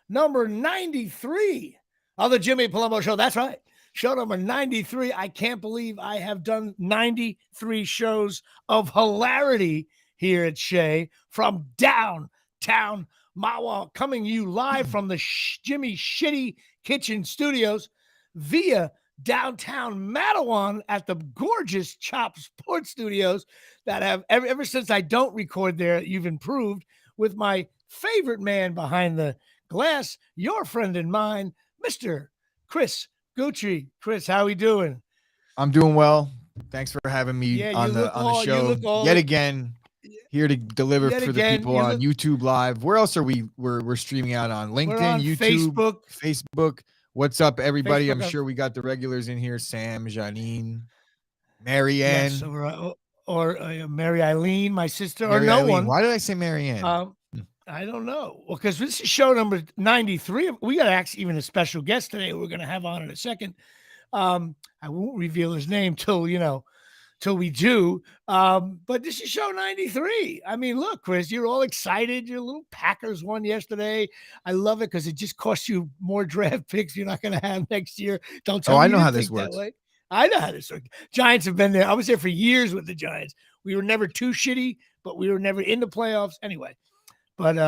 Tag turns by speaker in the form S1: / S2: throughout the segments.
S1: number 93 of the Jimmy Palumbo Show. That's right. Show number 93. I can't believe I have done 93 shows of hilarity here at Shea from downtown Mawa, coming you live from the Jimmy Shitty Kitchen Studios via downtown Matawan at the gorgeous Chop Sports Studios that have, ever since I don't record there, you've improved with my favorite man behind the glass, your friend and mine, Mr. Chris Gucci. Chris, how we doing?
S2: I'm doing well. Thanks for having me on the show yet again. Here to deliver for the people on YouTube Live. Where else are we? We're streaming out on LinkedIn,
S1: on
S2: YouTube, Facebook. What's up, everybody?
S1: Facebook,
S2: I'm sure we got the regulars in here: Sam, Janine, Marianne,
S1: yes, or Mary Eileen, my sister,
S2: Mary
S1: or no
S2: Eileen.
S1: one.
S2: Why did I say Marianne?
S1: I don't know. Well, because this is show number 93. We got actually even a special guest today we're going to have on in a second. I won't reveal his name till we do. But this is show 93. I mean, look, Chris, you're all excited. Your little Packers won yesterday. I love it because it just costs you more draft picks you're not going to have next year. Don't tell me
S2: I know how this
S1: works.
S2: That
S1: way. I know how this works. Giants have been there. I was there for years with the Giants. We were never too shitty, but we were never in the playoffs anyway. But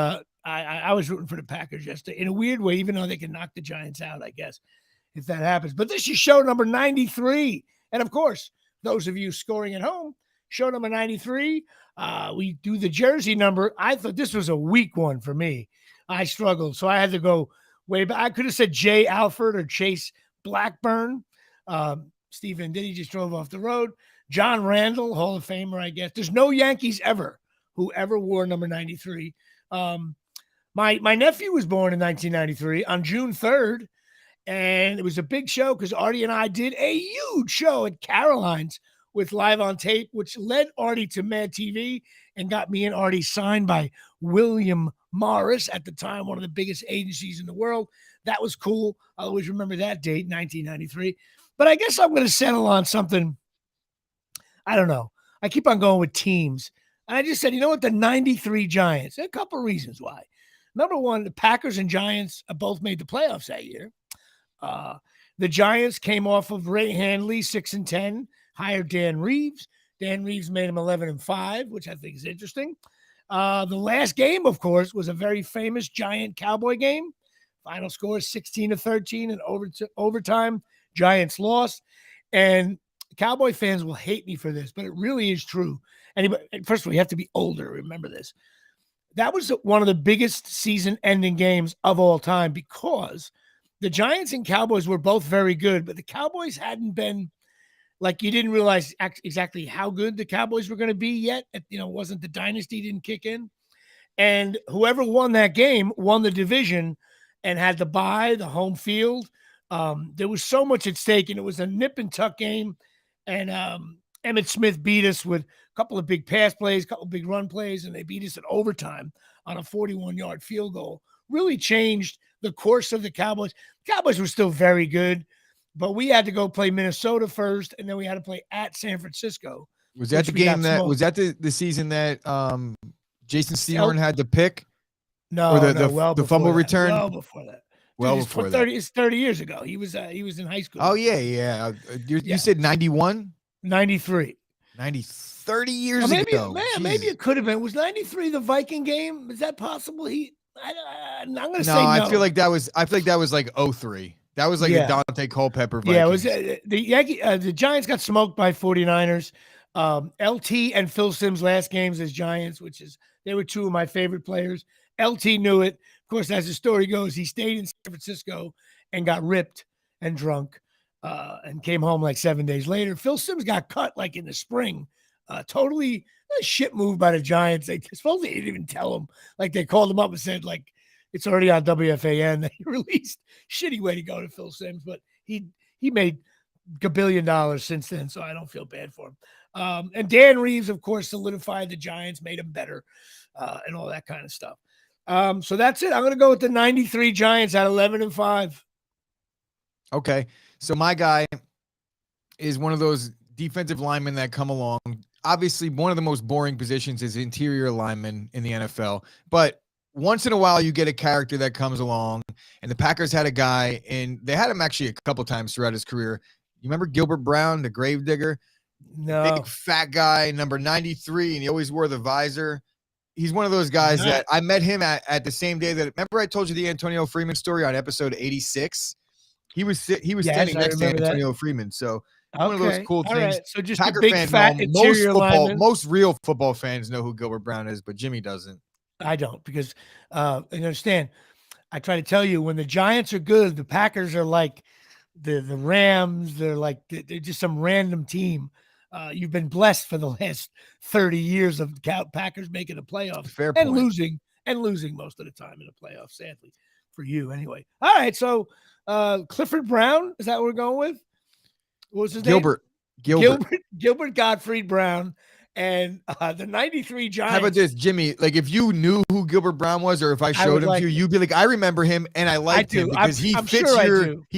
S1: I was rooting for the Packers yesterday in a weird way, even though they can knock the Giants out, I guess, if that happens. But this is show number 93. And, of course, those of you scoring at home, show number 93, we do the jersey number. I thought this was a weak one for me. I struggled, so I had to go way back. I could have said Jay Alford or Chase Blackburn. Stephen Diddy just drove off the road. John Randall, Hall of Famer, I guess. There's no Yankees ever who ever wore number 93. My nephew was born in 1993 on June 3rd, and it was a big show because Artie and I did a huge show at Caroline's with Live on Tape, which led Artie to Mad TV and got me and Artie signed by William Morris, at the time one of the biggest agencies in the world. That was cool. I always remember that date, 1993. But I guess I'm going to settle on something. I don't know. I keep on going with teams. And I just said, you know what? The 93 Giants. A couple of reasons why. Number one, the Packers and Giants both made the playoffs that year. The Giants came off of Ray Handley, 6-10, hired Dan Reeves. Dan Reeves made him 11-5, which I think is interesting. The last game, of course, was a very famous Giant-Cowboy game. Final score 16-13 in overtime. Giants lost. And Cowboy fans will hate me for this, but it really is true. First of all, you have to be older to remember this. That was one of the biggest season-ending games of all time because the Giants and Cowboys were both very good, but the Cowboys hadn't been, like, you didn't realize exactly how good the Cowboys were going to be yet. It wasn't the dynasty didn't kick in. And whoever won that game won the division and had to buy the home field. There was so much at stake, and it was a nip-and-tuck game. And Emmitt Smith beat us with a couple of big pass plays, a couple of big run plays, and they beat us in overtime on a 41-yard field goal. Really changed the course of the Cowboys. The Cowboys were still very good, but we had to go play Minnesota first, and then we had to play at San Francisco.
S2: Was that the game was that the season that Jason Sehorn had the pick?
S1: No,
S2: the fumble return?
S1: Well before that.
S2: Before that.
S1: It's 30 years ago. He was in high school.
S2: Oh, yeah. You said 91?
S1: 93.
S2: 30 years ago.
S1: Man, maybe it could have been. Was 93 the Viking game? Is that possible? I'm going to say no.
S2: I feel like that was like 03. That was like a Dante Culpepper Vikings.
S1: Yeah, it was the Giants got smoked by 49ers. LT and Phil Simms last games as Giants, they were two of my favorite players. LT knew it. Of course, as the story goes, he stayed in San Francisco and got ripped and drunk and came home like 7 days later. Phil Simms got cut like in the spring. Totally a shit move by the Giants. They supposedly didn't even tell him. Like, they called him up and said, like, it's already on WFAN that he released. Shitty way to go to Phil Simms, but he made $1 billion since then, so I don't feel bad for him. And Dan Reeves, of course, solidified the Giants, made them better, and all that kind of stuff. So that's it. I'm going to go with the 93 Giants at 11-5.
S2: Okay. So my guy is one of those defensive linemen that come along. Obviously, one of the most boring positions is interior lineman in the NFL. But once in a while you get a character that comes along, and the Packers had a guy, and they had him actually a couple times throughout his career. You remember Gilbert Brown, the gravedigger?
S1: No.
S2: The big fat guy, number 93, and he always wore the visor. He's one of those guys that I met him at the same day that, remember I told you the Antonio Freeman story on episode 86? He was standing next to Antonio Freeman. So one of those cool things.
S1: Right. So just
S2: Packer
S1: a big fat interior lineman.
S2: Most real football fans know who Gilbert Brown is, but Jimmy doesn't.
S1: I don't, because you understand. I try to tell you, when the Giants are good, the Packers are like the Rams. They're just some random team. You've been blessed for the last 30 years of Packers making the playoffs.
S2: Fair point.
S1: and losing most of the time in the playoffs, sadly for you anyway. All right, so Clifford Brown, is that what we're going with? What was his name? Gilbert Gottfried Brown. And the 93 Giants.
S2: How about this, Jimmy? Like, if you knew who Gilbert Brown was, or if I showed him to you, you'd be like, I remember him, and I liked him because he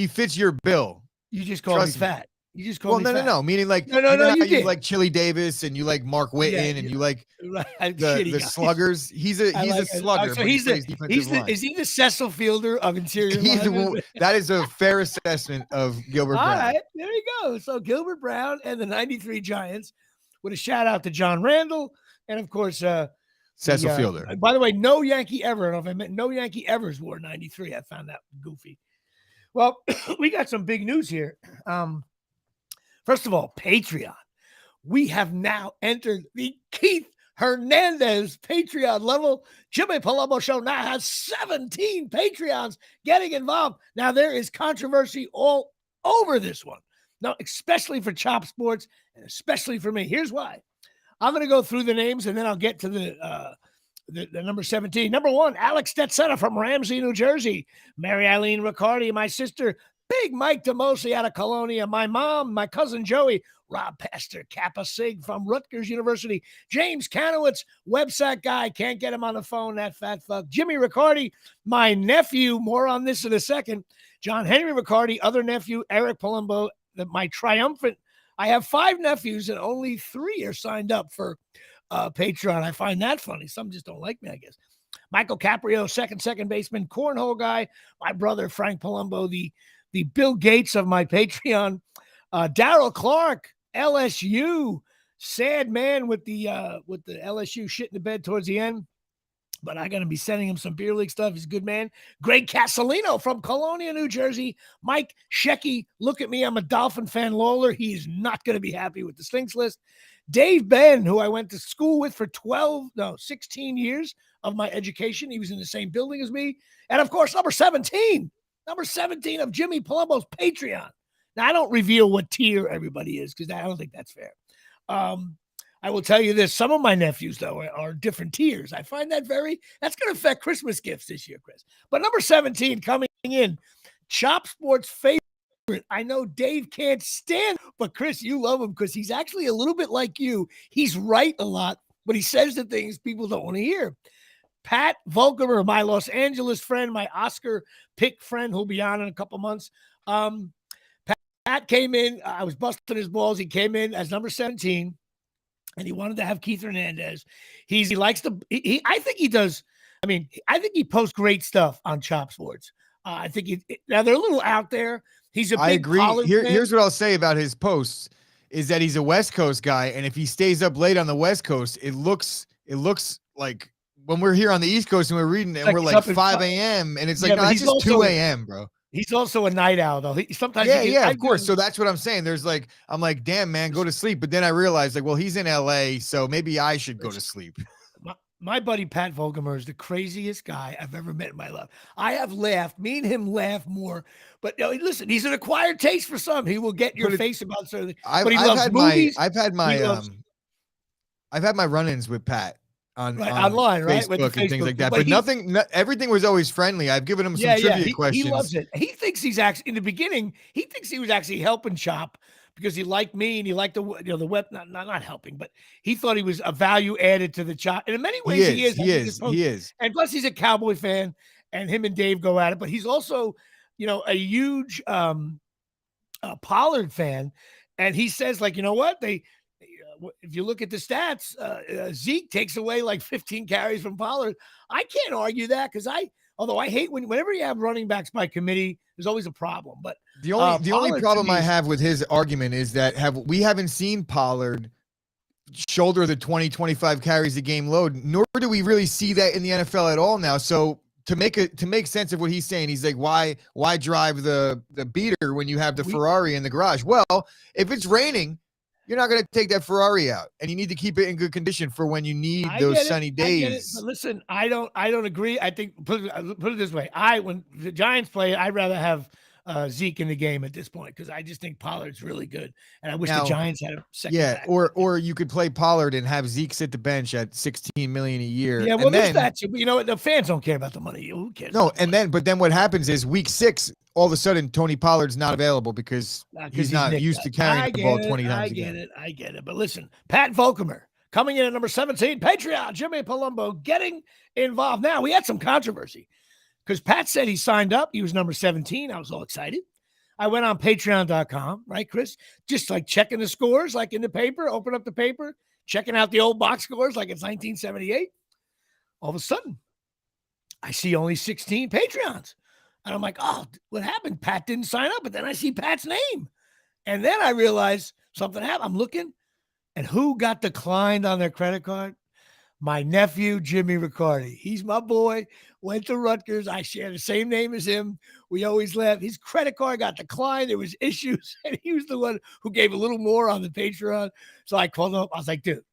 S2: fits your bill.
S1: You just called me fat. You just called me fat.
S2: No. Meaning like,
S1: no, you
S2: like Chili Davis, and you like Mark Whitten, and you like the sluggers. He's a slugger.
S1: So is he the Cecil Fielder of interior?
S2: That is a fair assessment of Gilbert Brown.
S1: All right, there you go. So Gilbert Brown and the 93 Giants, with a shout out to John Randall, and of course
S2: Cecil Fielder.
S1: By the way, no Yankee ever. I don't know if I meant no Yankee evers wore 93. I found that goofy. Well, we got some big news here. First of all, Patreon. We have now entered the Keith Hernandez Patreon level. Jimmy Palumbo Show now has 17 Patreons getting involved. Now, there is controversy all over this one. Now, especially for Chop Sports and especially for me. Here's why. I'm going to go through the names, and then I'll get to the number 17. Number 1, Alex Stetzetta from Ramsey, New Jersey. Mary Eileen Riccardi, my sister. Big Mike DeMosi out of Colonia. My mom, my cousin Joey. Rob Pastor, Kappa Sig from Rutgers University. James Kanowitz, website guy. Can't get him on the phone, that fat fuck. Jimmy Riccardi, my nephew. More on this in a second. John Henry Riccardi, other nephew. Eric Palumbo, my triumphant. I have 5 nephews and only 3 are signed up for Patreon. I find that funny. Some just don't like me, I guess. Michael Caprio, second baseman, cornhole guy. My brother, Frank Palumbo, the Bill Gates of my Patreon. Darryl Clark, LSU, sad man with the LSU shit in the bed towards the end. But I'm going to be sending him some beer league stuff. He's a good man. Greg Casalino from Colonia, New Jersey. Mike Shecky, look at me. I'm a Dolphin fan. Lawler, he's not going to be happy with the stinks list. Dave Ben, who I went to school with for 16 years of my education. He was in the same building as me. And, of course, number 17 of Jimmy Palumbo's Patreon. Now, I don't reveal what tier everybody is because I don't think that's fair. I will tell you this. Some of my nephews, though, are different tiers. I find that's going to affect Christmas gifts this year, Chris. But number 17 coming in, Chop Sports favorite. I know Dave can't stand, but Chris, you love him because he's actually a little bit like you. He's right a lot, but he says the things people don't want to hear. Pat Volkemer, my Los Angeles friend, my Oscar pick friend, who'll be on in a couple months. Pat came in. I was busting his balls. He came in as number 17. And he wanted to have Keith Hernandez. I think he does. I mean, I think he posts great stuff on Chop Sports. I think now they're a little out there. He's a big. I agree.
S2: Here's what I'll say about his posts is that he's a West Coast guy, and if he stays up late on the West Coast, it looks like when we're here on the East Coast and we're reading it, and we're like 5 a.m. and it's like no, it's just 2 a.m., bro.
S1: He's also a night owl, though. Sometimes,
S2: of course. So that's what I'm saying. I'm like, damn, man, go to sleep. But then I realized, well, he's in LA, so maybe I should go to sleep.
S1: My buddy Pat Volkemer is the craziest guy I've ever met in my life. I have laughed. Me and him laugh more. But listen, he's an acquired taste for some. He will get your face about certain things. But he loves movies.
S2: I've had my run-ins with Pat.
S1: Online, right?
S2: Facebook and things like that. But everything was always friendly. I've given him some trivia questions.
S1: He loves it. He thinks he's actually, in the beginning, he thinks he was actually helping Chop because he liked me and he liked the web, not helping, but he thought he was a value added to the Chop. And in many ways, he is. And plus, he's a Cowboy fan, and him and Dave go at it. But he's also, a huge Pollard fan. And he says, like, you know what? if you look at the stats, Zeke takes away like 15 carries from Pollard. I can't argue that because although I hate whenever you have running backs by committee, there's always a problem. But
S2: the only
S1: Pollard,
S2: problem I have with his argument is that we haven't seen Pollard shoulder the 20-25 carries a game load, nor do we really see that in the NFL at all now. So to make sense of what he's saying, he's like, why drive the beater when you have the Ferrari in the garage? Well, if it's raining, you're not going to take that Ferrari out, and you need to keep it in good condition for when you need those sunny days.
S1: But listen, I don't agree. I think put it this way: when the Giants play, I'd rather have Zeke in the game at this point because I just think Pollard's really good, and I wish the Giants had a second.
S2: Yeah, or you could play Pollard and have Zeke sit the bench at $16 million a year.
S1: Yeah, well, there's that too. But you know what? The fans don't care about the money. Who cares?
S2: No, but then what happens is week 6, all of a sudden Tony Pollard's not available because he's not used to carrying the ball 20 times.
S1: I get it. But listen, Pat Volkemer coming in at number 17, Patreon, Jimmy Palumbo getting involved. Now, we had some controversy because Pat said he signed up. He was number 17. I was all excited. I went on patreon.com, right, Chris? Just like checking the scores, like in the paper, open up the paper, checking out the old box scores like it's 1978. All of a sudden, I see only 16 Patreons. And I'm like, oh, what happened? Pat didn't sign up. But then I see Pat's name. And then I realize something happened. I'm looking, and who got declined on their credit card? My nephew, Jimmy Riccardi. He's my boy, went to Rutgers. I share the same name as him. We always laugh. His credit card got declined. There was issues, and he was the one who gave a little more on the Patreon. So I called him up. I was like, dude,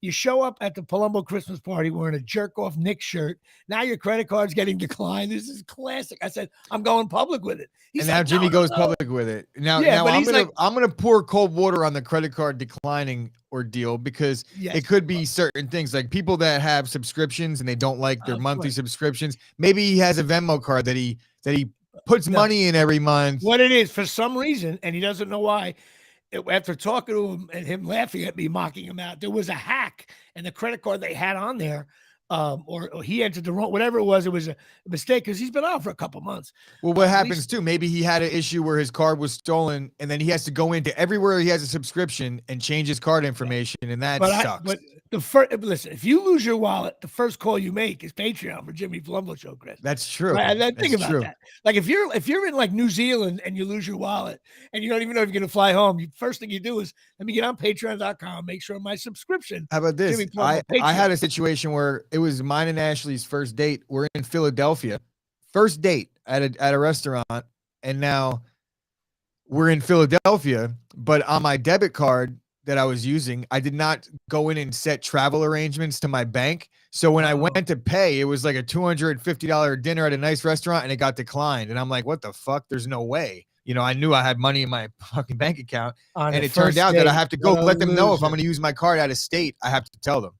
S1: you show up at the Palumbo Christmas party wearing a jerk-off Knicks shirt. Now your credit card's getting declined. This is classic. I said, I'm going public with it.
S2: He's and now like, Jimmy goes public with it. Now I'm gonna pour cold water on the credit card declining ordeal because it could be certain things like people that have subscriptions and they don't like their monthly subscriptions. Maybe he has a Venmo card that he puts money in every month.
S1: What it is for some reason, and he doesn't know why. After talking to him and him laughing at me, mocking him out, there was a hack, and the credit card they had on there, or he entered the wrong, whatever it was a mistake because he's been out for a couple months.
S2: Well, what happens too? Maybe he had an issue where his card was stolen, and then he has to go into everywhere he has a subscription and change his card information, and that sucks.
S1: But listen, if you lose your wallet, the first call you make is Patreon for Jimmy Palumbo Show, Chris.
S2: That's true.
S1: Right? And then think about that. Like if you're in like New Zealand and you lose your wallet and you don't even know if you're gonna fly home, first thing you do is let me get on Patreon.com, make sure my subscription.
S2: How about this? I had a situation where it was mine and Ashley's first date. We're in Philadelphia, first date at a restaurant, and now we're in Philadelphia, but on my debit card that I was using, I did not go in and set travel arrangements to my bank. So when I went to pay, it was like a $250 dinner at a nice restaurant and it got declined. And I'm like, what the fuck? There's no way. You know, I knew I had money in my fucking bank account. And it turned out that I have to go let them know if I'm going to use my card out of state. I have to tell them.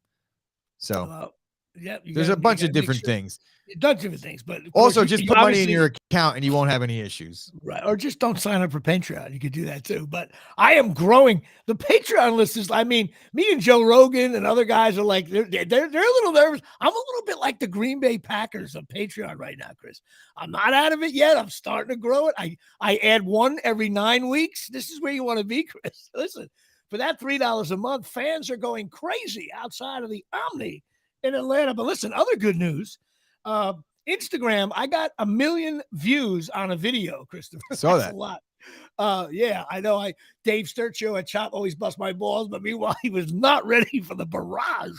S2: So there's a bunch of different things.
S1: It does different things, but
S2: also just put money in your account and you won't have any issues.
S1: Right. Or just don't sign up for Patreon. You could do that too. But I am growing. The Patreon list is, I mean, me and Joe Rogan and other guys are like, they're a little nervous. I'm a little bit like the Green Bay Packers of Patreon right now, Chris. I'm not out of it yet. I'm starting to grow it. I add one every 9 weeks. This is where you want to be, Chris. Listen, for that $3 a month, fans are going crazy outside of the Omni in Atlanta. But listen, other good news. Instagram, I got 1 million views on a video, Christopher.
S2: Saw
S1: That's
S2: that.
S1: a lot. Yeah, I know. Dave Sturcio at Chop always bust my balls, but meanwhile, he was not ready for the barrage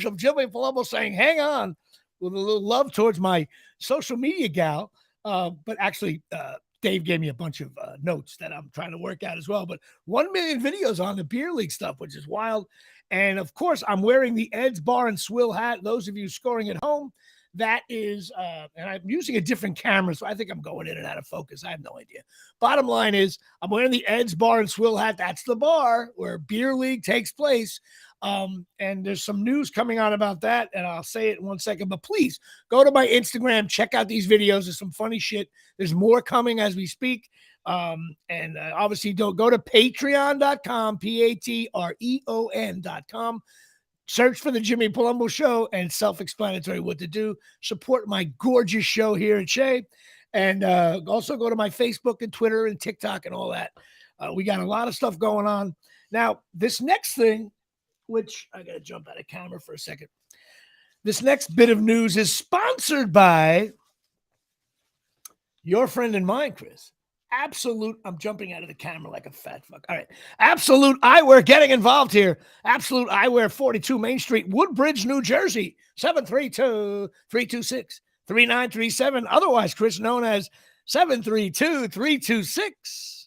S1: of Jimmy Palumbo saying, hang on, with a little love towards my social media gal. But actually, Dave gave me a bunch of notes that I'm trying to work out as well. But 1 million videos on the beer league stuff, which is wild. And of course, I'm wearing the Ed's Bar and Swill hat. Those of you scoring at home, that is, and I'm using a different camera, so I think I'm going in and out of focus. I have no idea. Bottom line is, I'm wearing the Ed's Bar and Swill hat. That's the bar where beer league takes place. And there's some news coming out about that, and I'll say it in 1 second. But please go to my Instagram, check out these videos. There's some funny shit. There's more coming as we speak. Obviously, don't go to patreon.com, patreon.com. Search for the Jimmy Palumbo Show, and self-explanatory what to do. Support my gorgeous show here at Shea. And also go to my Facebook and Twitter and TikTok and all that. We got a lot of stuff going on. Now, this next thing, which I got to jump out of camera for a second. This next bit of news is sponsored by your friend and mine, Chris. I'm jumping out of the camera like a fat fuck. All right. Absolute Eyewear getting involved here. Absolute Eyewear, 42 Main Street, Woodbridge, New Jersey, 732-326-3937. Otherwise, Chris, known as 732-326.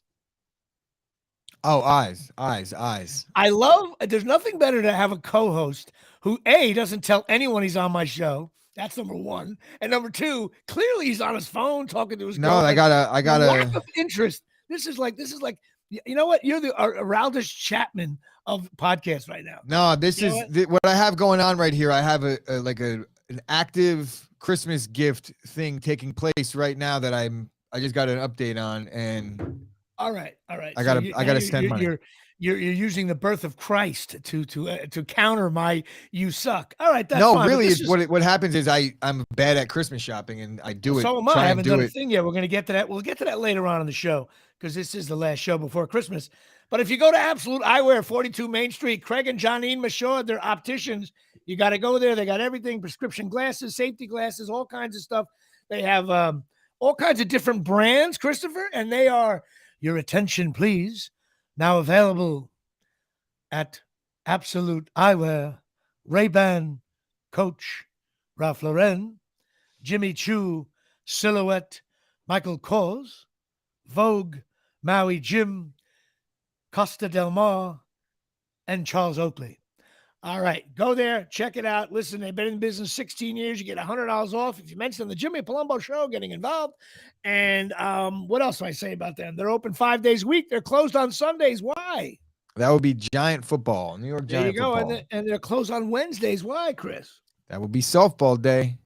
S2: Oh, eyes.
S1: I love, there's nothing better to have a co-host who, A, doesn't tell anyone he's on my show. That's number one. And number two, clearly he's on his phone talking to his girlfriend.
S2: I gotta
S1: lack of interest. This is like, you know what? You're the Araldus Chapman of podcasts right now.
S2: No, this is what I have going on right here. I have an active Christmas gift thing taking place right now that I just got an update on, and
S1: all right.
S2: I gotta spend money.
S1: You're using the birth of Christ to counter my "you suck." All right, that's
S2: no,
S1: fine,
S2: really. What happens is I'm bad at Christmas shopping, and I do it.
S1: So am I. I haven't done a thing yet. We're going to get to that. We'll get to that later on in the show because this is the last show before Christmas. But if you go to Absolute Eyewear, 42 Main Street, Craig and Johnine Michaud, they're opticians. You got to go there. They got everything: prescription glasses, safety glasses, all kinds of stuff. They have all kinds of different brands, Christopher, and they are your attention, please. Now available at Absolute Eyewear, Ray-Ban, Coach, Ralph Lauren, Jimmy Choo, Silhouette, Michael Kors, Vogue, Maui Jim, Costa Del Mar, and Charles Oakley. All right, go there, check it out. Listen, they've been in business 16 years. You get $100 off if you mention the Jimmy Palumbo Show, getting involved. And what else do I say about them? They're open 5 days a week. They're closed on Sundays. Why?
S2: That would be Giant football, New York Giant football.
S1: There you go, and they're closed on Wednesdays. Why, Chris?
S2: That would be softball day.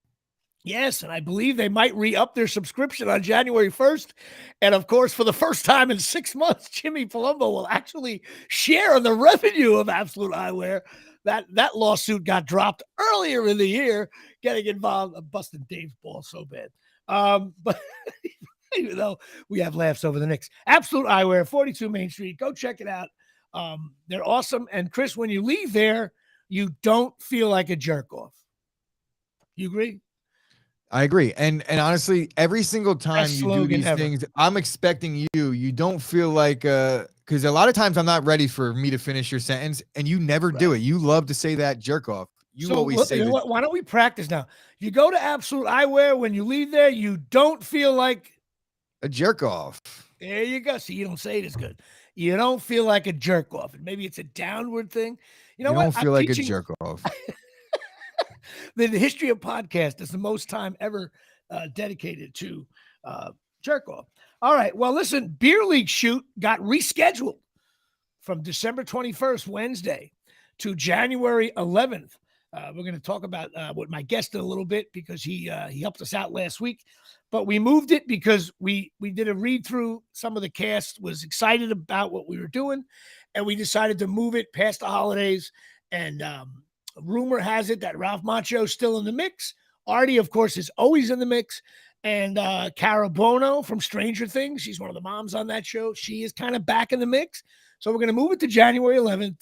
S1: Yes, and I believe they might re-up their subscription on January 1st. And, of course, for the first time in 6 months, Jimmy Palumbo will actually share in the revenue of Absolute Eyewear. That lawsuit got dropped earlier in the year, getting involved. I'm busting Dave's ball so bad. But even though we have laughs over the Knicks. Absolute Eyewear, 42 Main Street. Go check it out. They're awesome. And, Chris, when you leave there, you don't feel like a jerk off. You agree?
S2: I agree. And honestly, every single time you do these things, I'm expecting you don't feel like, because a lot of times I'm not ready for me to finish your sentence, and you never do it. You love to say that jerk off. You always say that.
S1: Why don't we practice now? You go to Absolute Eyewear. When you leave there, you don't feel like
S2: a jerk off.
S1: There you go. See, you don't say it as good. You don't feel like a jerk off. And maybe it's a downward thing. You know what?
S2: You don't feel like a jerk off.
S1: The history of podcast is the most time ever dedicated to jerk off. All right. Well, listen, Beer League shoot got rescheduled from December 21st, Wednesday, to January 11th. We're going to talk about with my guest in a little bit because he helped us out last week. But we moved it because we did a read through. Some of the cast was excited about what we were doing, and we decided to move it past the holidays. And rumor has it that Ralph Macchio's still in the mix. Artie, of course, is always in the mix. And Cara Bono from Stranger Things, she's one of the moms on that show. She is kind of back in the mix. So we're going to move it to January 11th.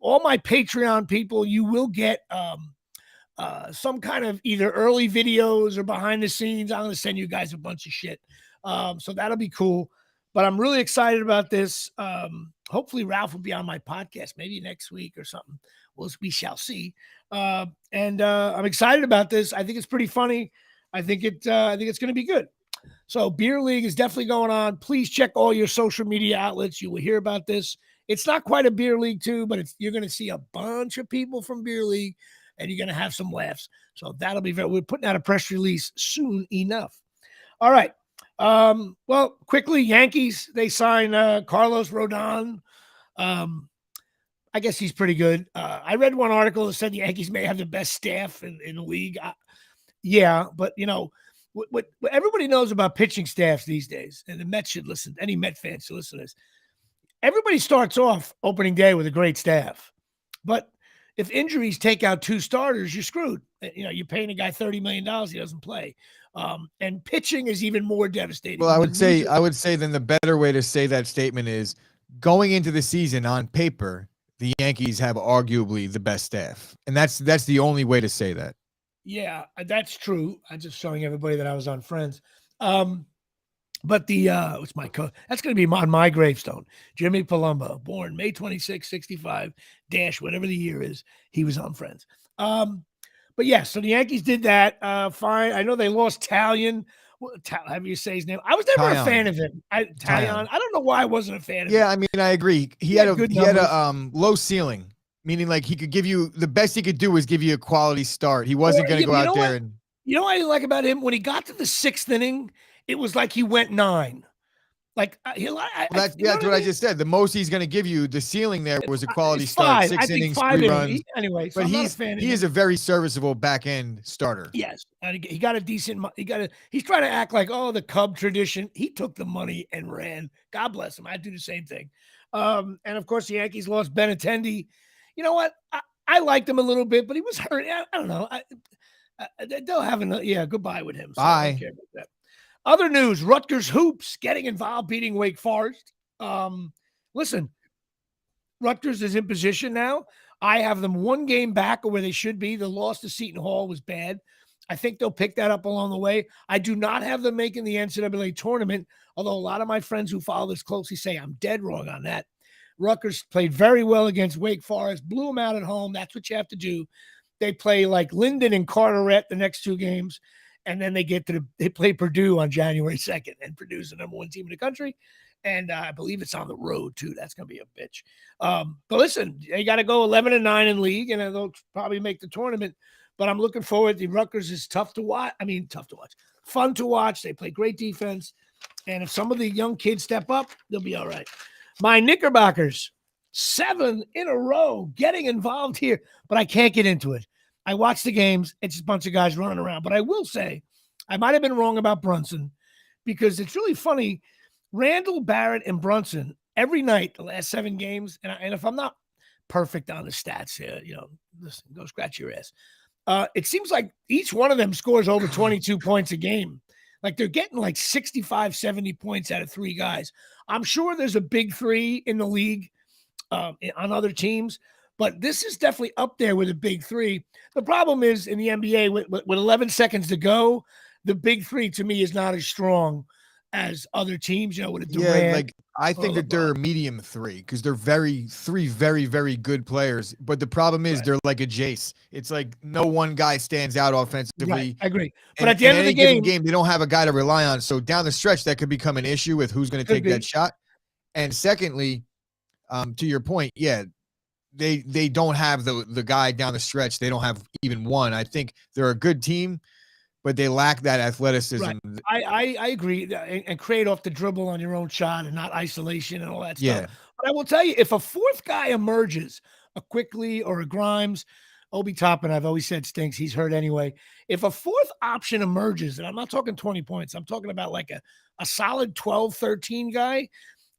S1: All my Patreon people, you will get some kind of either early videos or behind the scenes. I'm going to send you guys a bunch of shit. So that'll be cool. But I'm really excited about this. Hopefully Ralph will be on my podcast maybe next week or something. We shall see. And I'm excited about this. I think it's pretty funny. I think it's going to be good. So Beer League is definitely going on. Please check all your social media outlets. You will hear about this. It's not quite a Beer League too, but you're going to see a bunch of people from Beer League, and you're going to have some laughs. So that'll be we're putting out a press release soon enough. All right. Well, quickly, Yankees, they sign Carlos Rodon. I guess he's pretty good. I read one article that said the Yankees may have the best staff in the league. Yeah, but you know what everybody knows about pitching staffs these days, and the Mets should listen. Any Met fans should listen to this. Everybody starts off opening day with a great staff, but if injuries take out 2 starters, you're screwed. You're paying a guy $30 million, he doesn't play. And pitching is even more devastating.
S2: Well, I would say then the better way to say that statement is going into the season on paper, the Yankees have arguably the best staff. And that's the only way to say that.
S1: Yeah, that's true. I'm just showing everybody that I was on Friends. But what's my code? That's going to be on my gravestone. Jimmy Palumbo, born May 26, 65, dash, whatever the year is. He was on Friends. But yeah, so the Yankees did that. Fine. I know they lost Talion. Have you say his name? I was never a fan of him. Talion. I don't know why I wasn't a fan of him.
S2: Yeah, I mean, I agree. He had a low ceiling, meaning like he could give you the best he could do was give you a quality start. He wasn't going to go out there and.
S1: You know what I didn't like about him? When he got to the 6th inning, it was like he went 9. Like
S2: that's what I just said. The most he's going to give you, the ceiling there was a quality start, 6 innings, 3 runs.
S1: Anyway, so
S2: but he is a very serviceable back end starter.
S1: Yes, and he got a decent. He's trying to act like the Cub tradition. He took the money and ran. God bless him. I'd do the same thing. And of course, the Yankees lost Benintendi. You know what? I liked him a little bit, but he was hurt. I don't know. They'll have goodbye with him. So
S2: Bye.
S1: I don't care about that. Other news, Rutgers Hoops getting involved, beating Wake Forest. Listen, Rutgers is in position now. I have them 1 game back of where they should be. The loss to Seton Hall was bad. I think they'll pick that up along the way. I do not have them making the NCAA tournament, although a lot of my friends who follow this closely say I'm dead wrong on that. Rutgers played very well against Wake Forest, blew them out at home. That's what you have to do. They play like Linden and Carteret the next 2 games. And then they play Purdue on January 2nd, and Purdue's the number 1 team in the country. And I believe it's on the road too. That's going to be a bitch. But listen, they got to go 11-9 in league, and they'll probably make the tournament. But I'm looking forward. The Rutgers is tough to watch. I mean, tough to watch, fun to watch. They play great defense. And if some of the young kids step up, they'll be all right. My Knickerbockers, 7 in a row, getting involved here, but I can't get into it. I watch the games. It's just a bunch of guys running around. But I will say, I might have been wrong about Brunson, because it's really funny. Randall, Barrett, and Brunson, every night, the last 7 games, and if I'm not perfect on the stats here, listen, go scratch your ass. It seems like each one of them scores over 22 points a game. Like they're getting like 65, 70 points out of 3 guys. I'm sure there's a big 3 in the league on other teams. But this is definitely up there with a big 3. The problem is in the NBA with 11 seconds to go, the big 3 to me is not as strong as other teams. With a Durant.
S2: Yeah, like I think that they're a medium 3 because they're 3 very, very good players. But the problem is they're like a Jace. It's like no one guy stands out offensively.
S1: Right, I agree. But at the end of the game,
S2: they don't have a guy to rely on. So down the stretch, that could become an issue with who's going to take that shot. And secondly, to your point, they don't have the guy down the stretch. They don't have even one. I think they're a good team, but they lack that athleticism.
S1: Right. I agree. And create off the dribble on your own shot and not isolation and all that stuff.
S2: Yeah.
S1: But I will tell you, if a 4th guy emerges, a Quickly or a Grimes, Obi Toppin, I've always said stinks. He's hurt anyway. If a 4th option emerges, and I'm not talking 20 points, I'm talking about like a solid 12, 13 guy.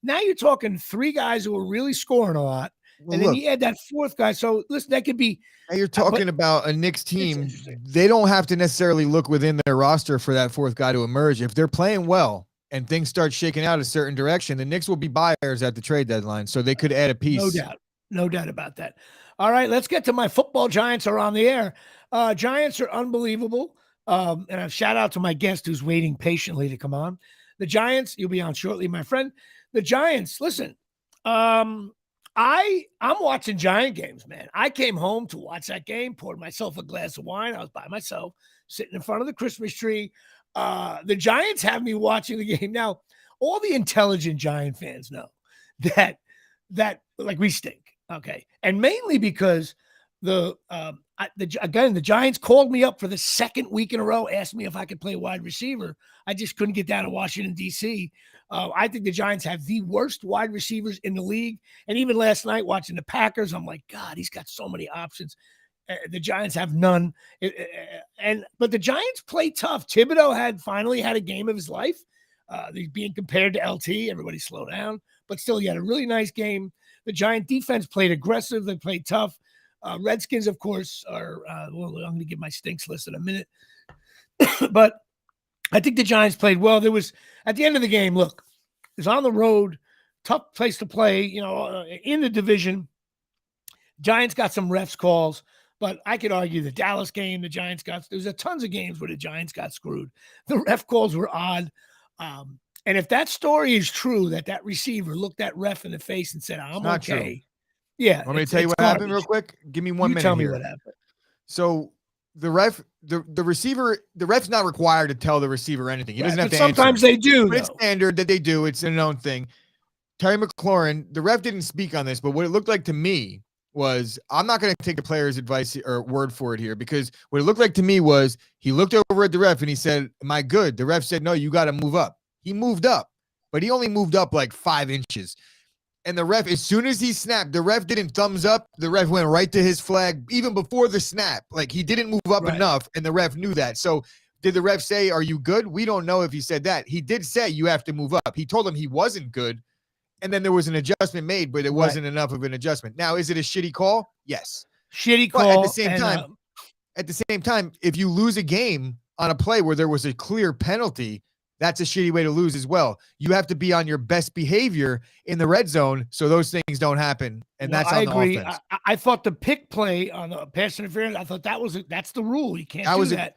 S1: Now you're talking 3 guys who are really scoring a lot. And then you add that 4th guy. So listen, that could be.
S2: Now you're talking about a Knicks team. They don't have to necessarily look within their roster for that 4th guy to emerge. If they're playing well and things start shaking out a certain direction, the Knicks will be buyers at the trade deadline. So they could add a piece.
S1: No doubt about that. All right, let's get to my football Giants are on the air. Giants are unbelievable. And a shout out to my guest who's waiting patiently to come on. The Giants, you'll be on shortly, my friend. The Giants, listen, I'm watching Giant games, man. I came home to watch that game, poured myself a glass of wine. I was by myself, sitting in front of the Christmas tree. The Giants have me watching the game. Now, all the intelligent Giant fans know that like we stink, okay? And mainly because the Giants called me up for the 2nd week in a row, asked me if I could play wide receiver. I just couldn't get down to Washington, D.C. I think the Giants have the worst wide receivers in the league. And even last night watching the Packers, I'm like, God, he's got so many options. The Giants have none. But the Giants play tough. Thibodeau finally had a game of his life. He's being compared to LT. Everybody slow down. But still, he had a really nice game. The Giant defense played aggressive. They played tough. Redskins, of course, are. Well, I'm going to give my stinks list in a minute, but I think the Giants played well. There was at the end of the game. Look, it was on the road, tough place to play. In the division, Giants got some refs calls. But I could argue the Dallas game, the Giants got. There's a tons of games where the Giants got screwed. The ref calls were odd. And if that story is true, that receiver looked that ref in the face and said, "I'm okay." True. Yeah.
S2: Want me to tell you what happened real quick? Give me 1 minute.
S1: Tell me what happened.
S2: So the receiver, the ref's not required to tell the receiver anything. He doesn't have to
S1: sometimes
S2: answer.
S1: They do.
S2: But it's standard that they do. It's a known thing. Terry McLaurin, the ref didn't speak on this, but what it looked like to me was, I'm not going to take the player's advice or word for it here, because what it looked like to me was he looked over at the ref and he said, "Am I good?" The ref said, "No, you got to move up." He moved up, but he only moved up like 5 inches. And the ref, as soon as he snapped, the ref didn't thumbs up. The ref went right to his flag even before the snap. Like, he didn't move up enough, and the ref knew that. So did the ref say, "Are you good?" We don't know if he said that. He did say you have to move up. He told him he wasn't good. And then there was an adjustment made, but it wasn't enough of an adjustment. Now, is it a shitty call? Yes.
S1: Shitty call.
S2: But at the same time, if you lose a game on a play where there was a clear penalty, that's a shitty way to lose as well. You have to be on your best behavior in the red zone so those things don't happen. And that's on the offense.
S1: I thought the pick play on the pass interference, I thought that's the rule. You can't do that.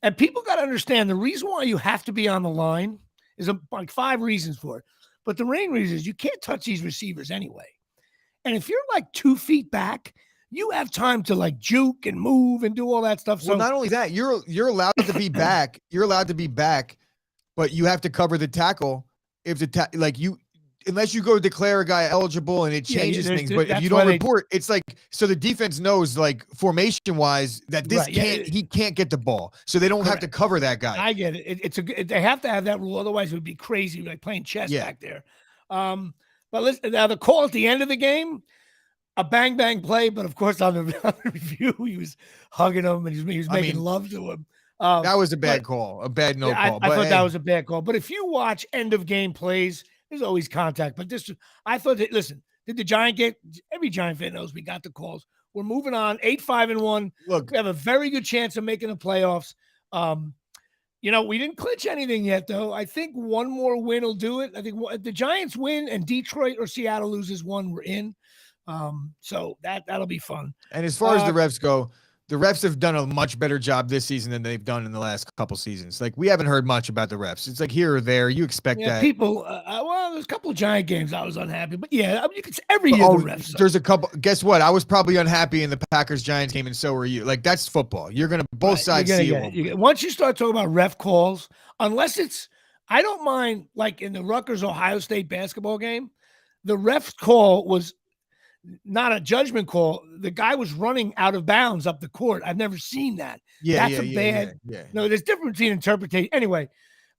S1: And people got to understand the reason why you have to be on the line is like 5 reasons for it. But the main reason is you can't touch these receivers anyway. And if you're like 2 feet back, you have time to like juke and move and do all that stuff.
S2: Well, not only that, you're allowed to be back. You're allowed to be back, but you have to cover the tackle if unless you go declare a guy eligible and it changes things. But if you don't report, it's like, so the defense knows, like, formation wise, that he can't get the ball, so they don't have to cover that guy.
S1: I get it. They have to have that rule, otherwise it would be crazy, like playing chess back there. But listen, now the call at the end of the game, a bang play, but of course on the review he was hugging him and he was making love to him.
S2: That was a bad call, a bad call.
S1: I thought that was a bad call. But if you watch end of game plays, there's always contact. But I thought that, listen, did the Giant get, every Giant fan knows we got the calls. We're moving on, 8-5-1. Look, we have a very good chance of making the playoffs. We didn't clinch anything yet, though. I think one more win will do it. I think if the Giants win and Detroit or Seattle loses one, we're in. So that'll be fun.
S2: And as far as the refs go, the refs have done a much better job this season than they've done in the last couple seasons. Like, we haven't heard much about the refs. It's like here or there. You expect that.
S1: People, there's a couple of Giant games I was unhappy, but you could every year the refs.
S2: There's a couple. Guess what? I was probably unhappy in the Packers-Giants game, and so were you. Like, that's football. You're gonna both sides see it.
S1: Once you start talking about ref calls, unless it's, I don't mind, like in the Rutgers-Ohio State basketball game, the ref call was not a judgment call. The guy was running out of bounds up the court. I've never seen that. That's a bad. No, there's difference between interpretation. Anyway,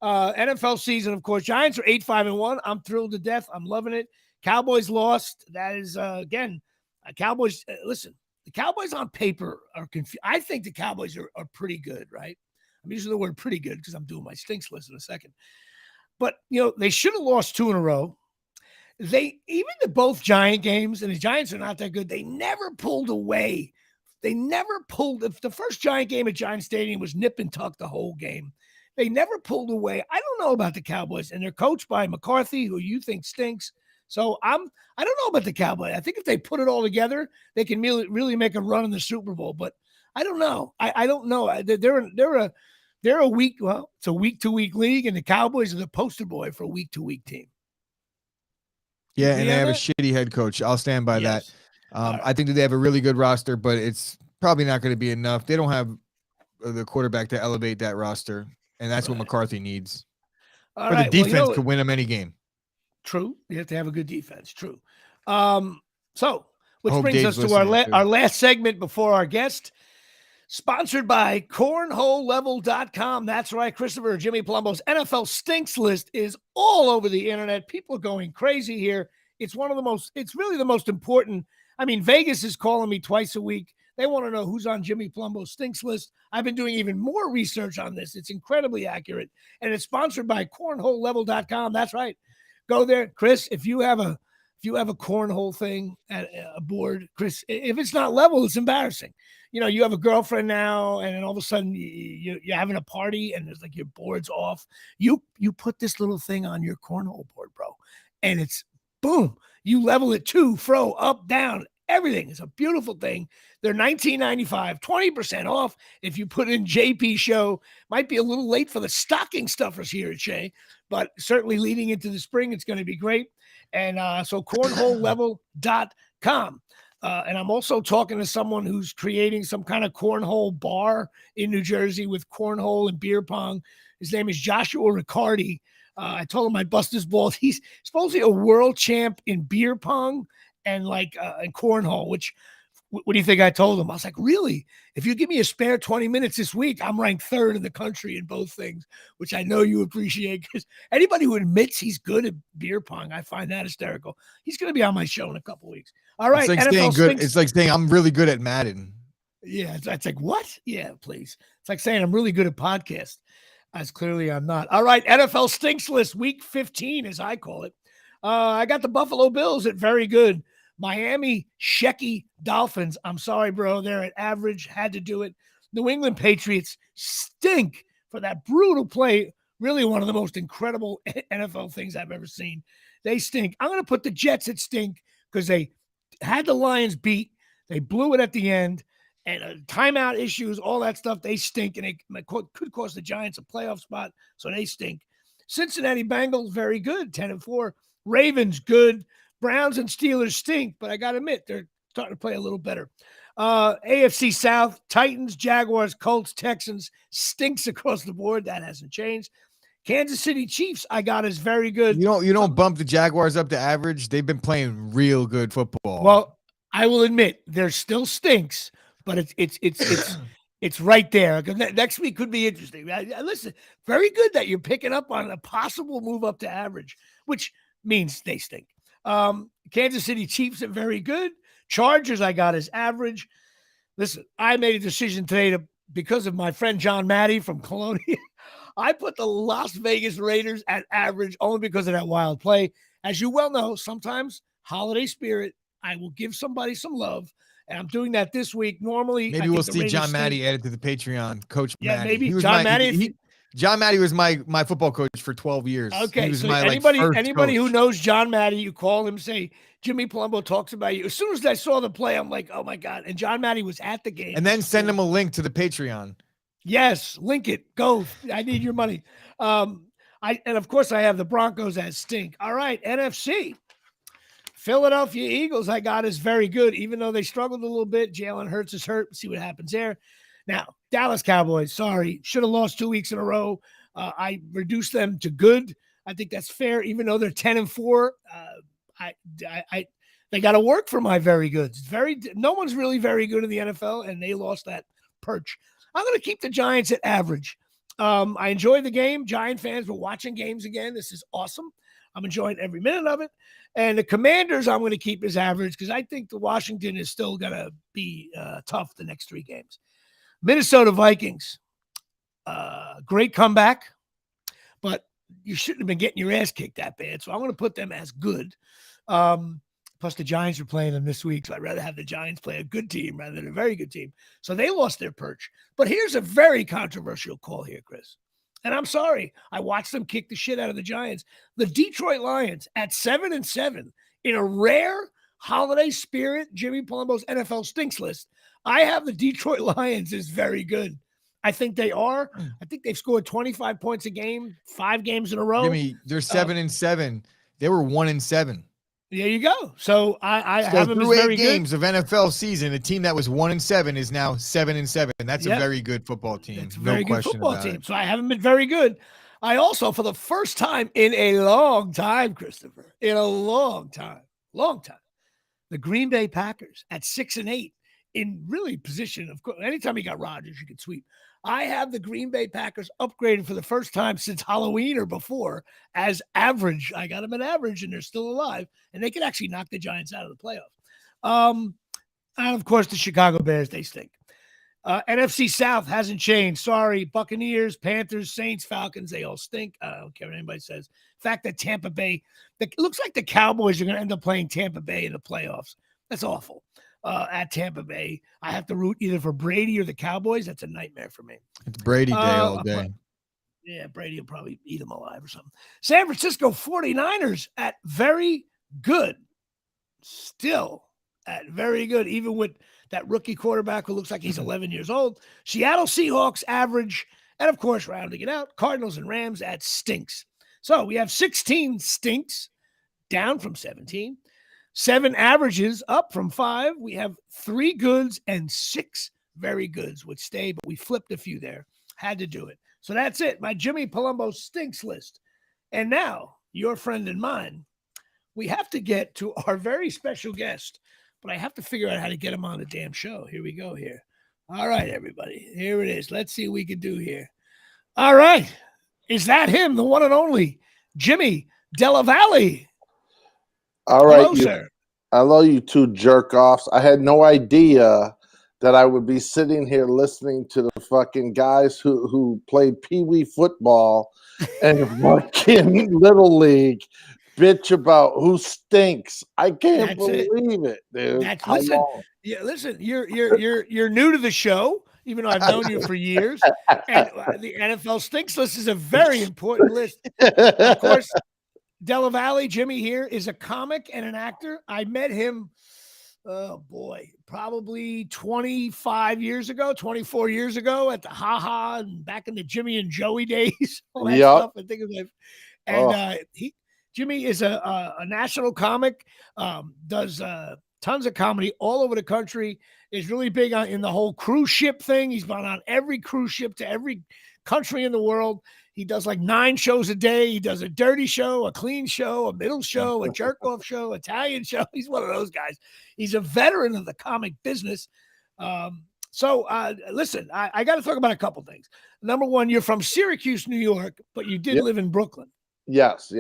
S1: NFL season, of course, Giants are 8-5-1. I'm thrilled to death. I'm loving it. Cowboys lost. That is again, Cowboys. Listen, the Cowboys on paper are confused. I think the Cowboys are pretty good, right? I'm using the word pretty good because I'm doing my stinks list in a second. But they should have lost 2 in a row. Even the both Giant games, and the Giants are not that good, they never pulled away. They never pulled. The first Giant game at Giant Stadium was nip and tuck the whole game. They never pulled away. I don't know about the Cowboys, and they're coached by McCarthy, who you think stinks. So I don't know about the Cowboys. I think if they put it all together, they can really make a run in the Super Bowl. But I don't know. I don't know. They're a week. Well, it's a week-to-week league, and the Cowboys are the poster boy for a week-to-week team.
S2: Yeah, and they have a shitty head coach. I'll stand by that. I think that they have a really good roster, but it's probably not going to be enough. They don't have the quarterback to elevate that roster, and that's what McCarthy needs. The defense could win them any game.
S1: True. You have to have a good defense. True. So, which brings us to our last segment before our guest. Sponsored by cornholelevel.com. That's right, Christopher Jimmy Palumbo's NFL stinks list is all over the internet. People are going crazy here. It's really the most important. I mean, Vegas is calling me twice a week. They want to know who's on Jimmy Palumbo's stinks list. I've been doing even more research on this. It's incredibly accurate. And it's sponsored by cornholelevel.com. That's right. Go there. Chris, if you have if you have a cornhole thing at a board, Chris, if it's not level, it's embarrassing. You know, you have a girlfriend now, and then all of a sudden you're having a party, and there's like your board's off. You put this little thing on your cornhole board, bro, and it's boom. You level it to, fro, up, down, everything. It's a beautiful thing. They're $19.95, 20% off. If you put in JP Show, might be a little late for the stocking stuffers here at Shea, but certainly leading into the spring, it's going to be great. And so cornholelevel.com. And I'm also talking to someone who's creating some kind of cornhole bar in New Jersey with cornhole and beer pong. His name is Joshua Riccardi. I told him I bust his balls. He's supposedly a world champ in beer pong and in cornhole, which, what do you think I told him? I was like, really? If you give me a spare 20 minutes this week, I'm ranked third in the country in both things, which I know you appreciate, because anybody who admits he's good at beer pong, I find that hysterical. He's going to be on my show in a couple weeks. All right.
S2: It's like saying good. It's like saying I'm really good at Madden.
S1: Yeah. It's like, what? Yeah, please. It's like saying I'm really good at podcasts. As clearly I'm not. All right, NFL Stinks List, week 15, as I call it. I got the Buffalo Bills at very good. Miami Shecky Dolphins. I'm sorry, bro. They're at average. Had to do it. New England Patriots stink for that brutal play. Really one of the most incredible NFL things I've ever seen. They stink. I'm going to put the Jets at stink because they had the Lions beat. They blew it at the end. And timeout issues, all that stuff, they stink, and it could cost the Giants a playoff spot, so they stink. Cincinnati Bengals, very good, 10-4. Ravens, good. Browns and Steelers stink, but I got to admit, they're starting to play a little better. AFC South, Titans, Jaguars, Colts, Texans, stinks across the board. That hasn't changed. Kansas City Chiefs, I got as very good.
S2: You don't bump the Jaguars up to average. They've been playing real good football.
S1: Well, I will admit, there still stinks, but it's right there. Next week could be interesting. Listen, very good that you're picking up on a possible move up to average, which means they stink. Kansas City Chiefs are very good. Chargers I got as average. Listen, I made a decision today because of my friend John Maddie from Colonia. I put the Las Vegas Raiders at average only because of that wild play. As you well know, sometimes holiday spirit, I will give somebody some love. And I'm doing that this week. Normally,
S2: maybe we'll see John Maddie added to the Patreon. Coach Maddie.
S1: Yeah, maybe John Maddie.
S2: John Maddie was my football coach for 12 years.
S1: Okay,
S2: he was
S1: so
S2: my,
S1: anybody who knows John Maddie, you call him, say Jimmy Palumbo talks about you. As soon as I saw the play, I'm like, oh my God! And John Maddie was at the game.
S2: And then send him a link to the Patreon.
S1: Yes, link it. Go. I need your money. And of course I have the Broncos as stink. All right, NFC. Philadelphia Eagles, I got is very good, even though they struggled a little bit. Jalen Hurts is hurt. We'll see what happens there. Now, Dallas Cowboys, sorry, should have lost 2 weeks in a row. I reduced them to good. I think that's fair, even though they're 10-4. They got to work for my very goods. No one's really very good in the NFL, and they lost that perch. I'm going to keep the Giants at average. I enjoyed the game. Giant fans were watching games again. This is awesome. I'm enjoying every minute of it. And the Commanders, I'm going to keep as average because I think the Washington is still going to be tough the next 3 games. Minnesota Vikings, great comeback, but you shouldn't have been getting your ass kicked that bad. So I'm going to put them as good. Plus the Giants are playing them this week. So I'd rather have the Giants play a good team rather than a very good team. So they lost their perch. But here's a very controversial call here, Chris. And I'm sorry, I watched them kick the shit out of the Giants. The Detroit Lions at 7-7 in a rare holiday spirit, Jimmy Palumbo's NFL stinks list. I have the Detroit Lions as very good. I think they are. I think they've scored 25 points a game, 5 games in a row.
S2: Jimmy, they're 7-7. They were 1-7.
S1: There you go. So I have them as very good. 8
S2: games of NFL season, a team that was 1-7 is now 7-7. That's a very good football team.
S1: It's a very good football team. So I haven't been very good. I also, for the first time in a long time, Christopher, in a long time, the Green Bay Packers at 6-8 in really position. Of course, anytime you got Rodgers, you could sweep. I have the Green Bay Packers upgraded for the first time since Halloween or before as average. I got them at average, and they're still alive, and they could actually knock the Giants out of the playoffs. And, of course, the Chicago Bears, they stink. NFC South hasn't changed. Sorry, Buccaneers, Panthers, Saints, Falcons, they all stink. I don't care what anybody says. The fact that Tampa Bay, it looks like the Cowboys are going to end up playing Tampa Bay in the playoffs. That's awful. At Tampa Bay, I have to root either for Brady or the Cowboys. That's a nightmare for me.
S2: It's Brady Day all day.
S1: Yeah, Brady will probably eat them alive or something. San Francisco 49ers at very good. Still at very good, even with that rookie quarterback who looks like he's 11 years old. Seattle Seahawks average, and of course, rounding it out, Cardinals and Rams at stinks. So we have 16 stinks, down from 17. 7 averages, up from 5. We have 3 goods and 6 very goods would stay, but we flipped a few there. Had to do it. So that's it. My Jimmy Palumbo stinks list. And now, your friend and mine, we have to get to our very special guest, but I have to figure out how to get him on the damn show. Here we go here. All right, everybody. Here it is. Let's see what we can do here. All right. Is that him, the one and only Jimmy DellaValle?
S3: All right.
S1: Hello, sir.
S3: Hello, you two jerk-offs. I had no idea that I would be sitting here listening to the fucking guys who played pee-wee football and fucking Little League bitch about who stinks. I can't believe it, dude.
S1: Listen, you're new to the show, even though I've known you for years. And the NFL stinks list is a very important list. Of course, DellaValle, Jimmy here, is a comic and an actor. I met him, probably 25 years ago, 24 years ago at the Ha Ha and back in the Jimmy and Joey days. All that stuff. I think of it. And Jimmy is a national comic, does tons of comedy all over the country, is really big in the whole cruise ship thing. He's been on every cruise ship to every country in the world. He does like 9 shows a day. He does a dirty show, a clean show, a middle show, a jerk-off show, Italian show. He's one of those guys. He's a veteran of the comic business. Listen, I got to talk about a couple things. Number one, you're from Syracuse, New York, but you did live in Brooklyn.
S3: Yes.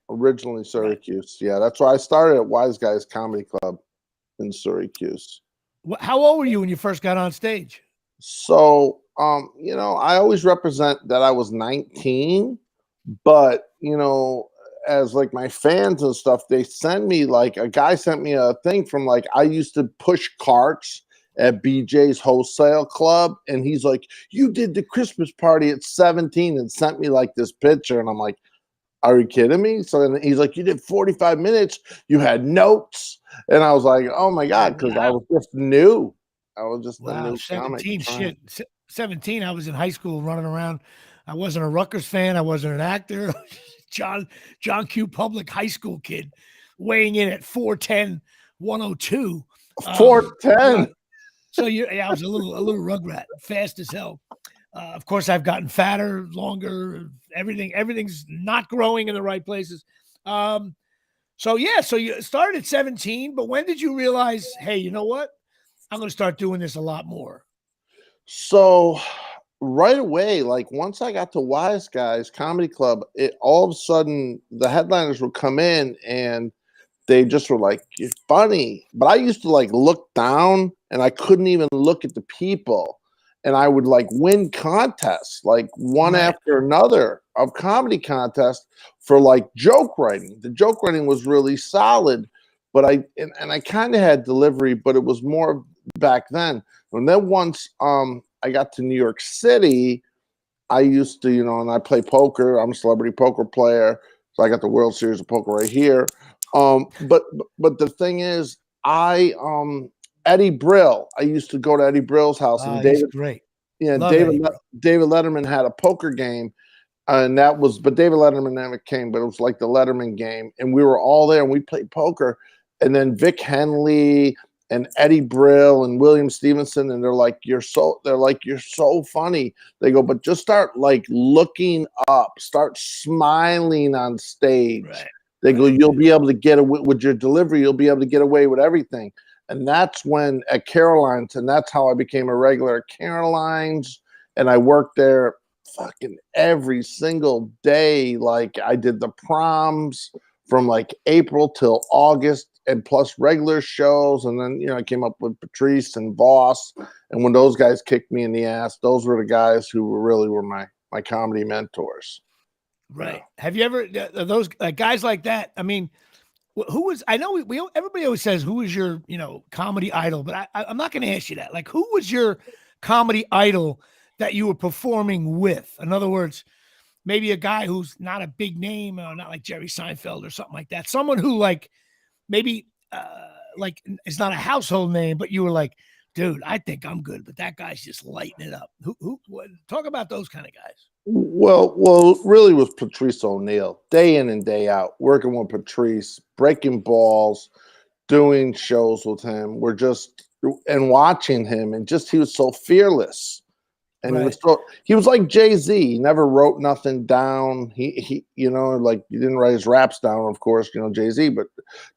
S3: Originally Syracuse. Right. Yeah, that's why I started at Wise Guys Comedy Club in Syracuse.
S1: How old were you when you first got on stage?
S3: So, I always represent that I was 19, but, as like my fans and stuff, they send me like a guy sent me a thing from like, I used to push carts at BJ's Wholesale Club. And he's like, you did the Christmas party at 17 and sent me like this picture. And I'm like, are you kidding me? So then he's like, you did 45 minutes. You had notes. And I was like, oh my God. Cause I was just new. I was just a new
S1: 17 shit. 17. I was in high school running around. I wasn't a Rutgers fan. I wasn't an actor. John Q. Public high school kid weighing in at 4'10", 102.
S3: 4'10".
S1: So I was a little rugrat, fast as hell. Of course, I've gotten fatter, longer. Everything's not growing in the right places. So you started at 17, but when did you realize, hey, you know what? I'm going to start doing this a lot more.
S3: So right away, like once I got to Wise Guys Comedy Club, all of a sudden the headliners would come in and they just were like, you're funny. But I used to like look down and I couldn't even look at the people. And I would like win contests, like one after another of comedy contests for like joke writing. The joke writing was really solid, but I kind of had delivery, but it was more back then. And then once I got to New York City, I used to, and I play poker. I'm a celebrity poker player. So I got the World Series of Poker right here. But the thing is, Eddie Brill. I used to go to Eddie Brill's house, and David,
S1: great.
S3: Yeah, David Letterman had a poker game, and but David Letterman never came, but it was like the Letterman game, and we were all there, and we played poker, and then Vic Henley and Eddie Brill and William Stevenson, and they're like, you're so funny. They go, but just start like looking up, start smiling on stage. Right. They go, you'll be able to get away with your delivery. You'll be able to get away with everything. And that's when at Caroline's, and that's how I became a regular at Caroline's. And I worked there fucking every single day. Like I did the proms from like April till August and plus regular shows. And then, I came up with Patrice and Boss. And when those guys kicked me in the ass, those were the guys who were my comedy mentors.
S1: Right. Have you ever, those guys like that? I mean, who was, I know everybody always says, who is your, comedy idol, but I'm not going to ask you that. Like, who was your comedy idol that you were performing with? In other words, maybe a guy who's not a big name, not like Jerry Seinfeld or something like that. Someone who like, maybe like it's not a household name, but you were like, dude, I think I'm good, but that guy's just lighting it up. Talk about those kind of guys.
S3: Well, really was Patrice O'Neal, day in and day out, working with Patrice, breaking balls, doing shows with him. And watching him, and just, he was so fearless. And
S1: Right.
S3: he was like Jay-Z. He never wrote nothing down. He like, he didn't write his raps down, of course, Jay-Z, but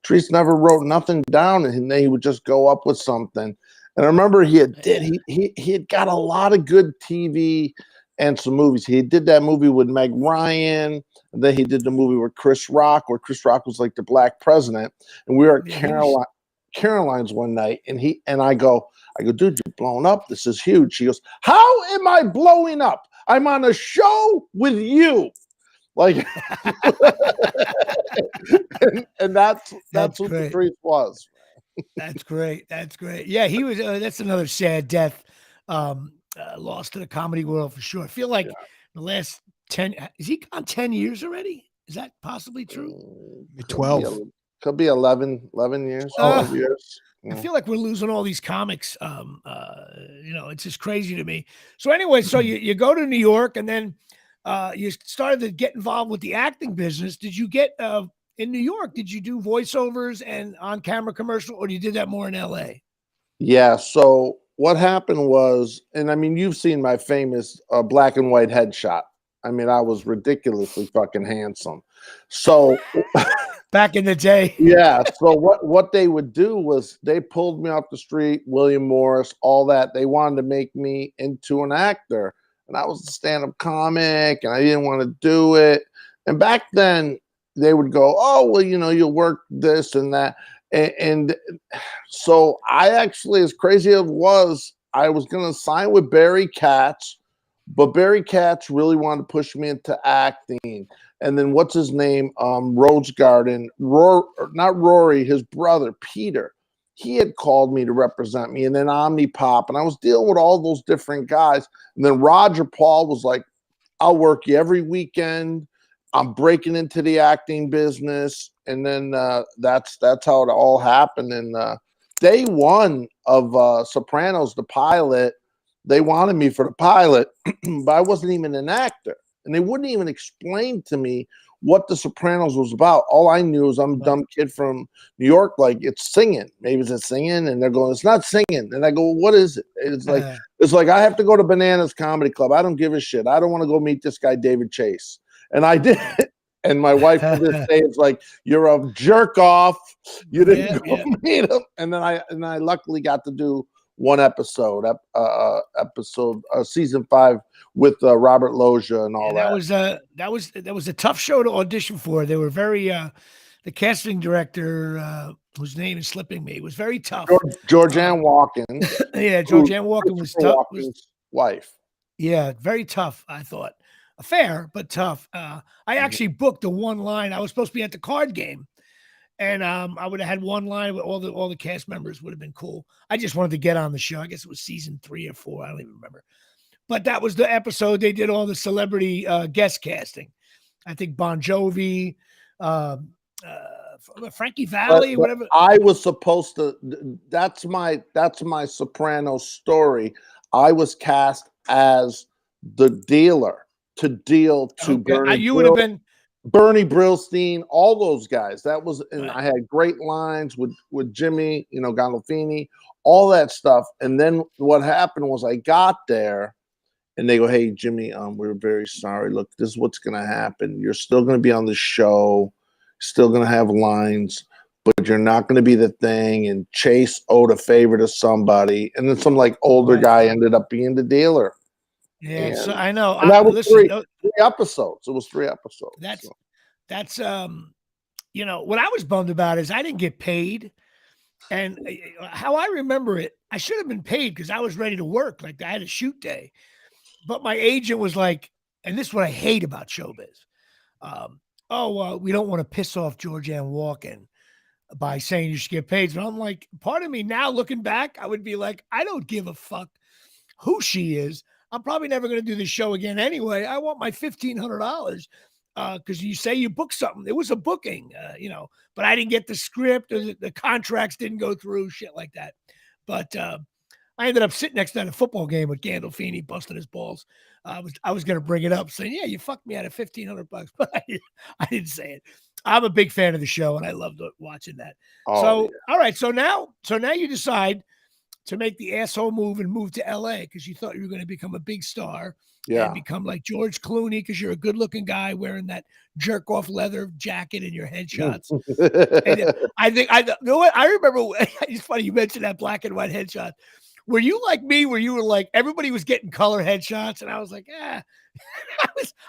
S3: Patrice never wrote nothing down, and then he would just go up with something. And I remember he had got a lot of good TV and some movies. He did that movie with Meg Ryan, and then he did the movie with Chris Rock, where Chris Rock was like the black president. And we were at Caroline's one night, and I go, dude, you're blowing up. This is huge. She goes, how am I blowing up? I'm on a show with you. Like, and that's what the truth was.
S1: That's great. That's great. Yeah, he was. That's another sad death. Lost to the comedy world for sure. I feel like the last 10. Is he gone 10 years already? Is that possibly true?
S2: 12.
S3: Could be 11 years. 12 years.
S1: I feel like we're losing all these comics. It's just crazy to me. So anyway, so you go to New York, and then you started to get involved with the acting business. Did you get in New York? Did you do voiceovers and on-camera commercial, or you did that more in LA?
S3: Yeah. So what happened was, and I mean, you've seen my famous black and white headshot. I mean, I was ridiculously fucking handsome. So
S1: back in the day.
S3: Yeah. So what they would do was they pulled me off the street, William Morris, all that. They wanted to make me into an actor. And I was a stand-up comic, and I didn't want to do it. And back then they would go, oh, well, you'll work this and that. And so I actually, as crazy as it was, I was going to sign with Barry Katz, but Barry Katz really wanted to push me into acting. And then what's his name? Rose Garden, not Rory, his brother, Peter. He had called me to represent me, and then Omnipop, and I was dealing with all those different guys. And then Roger Paul was like, I'll work you every weekend. I'm breaking into the acting business. And then that's how it all happened. And day one of Sopranos, the pilot, they wanted me for the pilot, but I wasn't even an actor. And they wouldn't even explain to me what the Sopranos was about. All I knew is I'm a dumb kid from New York, like, it's singing. Maybe it's singing, and they're going, it's not singing. And I go, what is it? It's like I have to go to Bananas Comedy Club. I don't give a shit. I don't want to go meet this guy, David Chase. And I did. And my wife to this day is like, you're a jerk off. You didn't go meet him. And then I luckily got to do one episode, season 5 with Robert Loggia and all that.
S1: That was a tough show to audition for. They were very the casting director, whose name is slipping me, was very tough.
S3: Georgianne Walken.
S1: Yeah, Georgianne Walken was tough.
S3: Wife.
S1: Yeah, very tough, I thought. Fair, but tough. I actually booked a one line. I was supposed to be at the card game. And I would have had one line with all the cast members. Would have been cool. I just wanted to get on the show. I guess it was season 3 or 4. I don't even remember. But that was the episode they did all the celebrity guest casting. I think Bon Jovi, Frankie Valli, whatever.
S3: I was supposed to. That's my Sopranos story. I was cast as the dealer to deal to Bernie.
S1: You would have been
S3: Bernie Brillstein, all those guys. That was, and I had great lines with Jimmy, Gandolfini, all that stuff. And then what happened was I got there, and they go, "Hey, Jimmy, we're very sorry. Look, this is what's going to happen. You're still going to be on the show, still going to have lines, but you're not going to be the thing." And Chase owed a favor to somebody, and then some like older guy ended up being the dealer.
S1: Yeah, so I know.
S3: And that was 3 episodes. It was 3 episodes.
S1: That's you know, what I was bummed about is I didn't get paid. And how I remember it, I should have been paid because I was ready to work. Like I had a shoot day. But my agent was like, and this is what I hate about showbiz. We don't want to piss off Georgianne Walken by saying you should get paid. But I'm like, part of me now looking back, I would be like, I don't give a fuck who she is. I'm probably never going to do this show again anyway. I want my $1,500 because you say you booked something. It was a booking, you know, but I didn't get the script or the contracts didn't go through, shit like that. But I ended up sitting next to that a football game with Gandolfini busting his balls. I was going to bring it up saying, yeah, you fucked me out of $1,500, but I didn't say it. I'm a big fan of the show and I loved watching that. All right. So now you decide to make the asshole move and move to LA because you thought you were going to become a big star and become like George Clooney because you're a good looking guy wearing that jerk off leather jacket and your headshots. And you know what? I remember, it's funny you mentioned that black and white headshot. Were you like me where you were like, everybody was getting color headshots and I was like,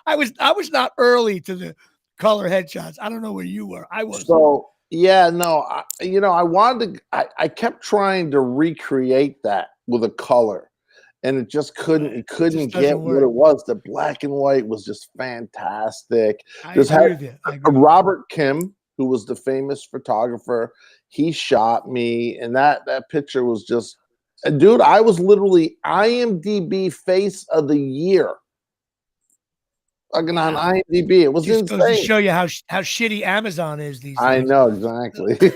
S1: I was not early to the color headshots. I don't know where you were. I was.
S3: So, yeah, no, I kept trying to recreate that with a color and it just couldn't get what it was. The black and white was just fantastic. Robert Kim, who was the famous photographer, he shot me and that picture was just, dude, I was literally IMDb Face of the Year. Fucking on IMDb. It was
S1: just
S3: insane.
S1: Goes to show you how shitty Amazon is these days.
S3: I know, exactly.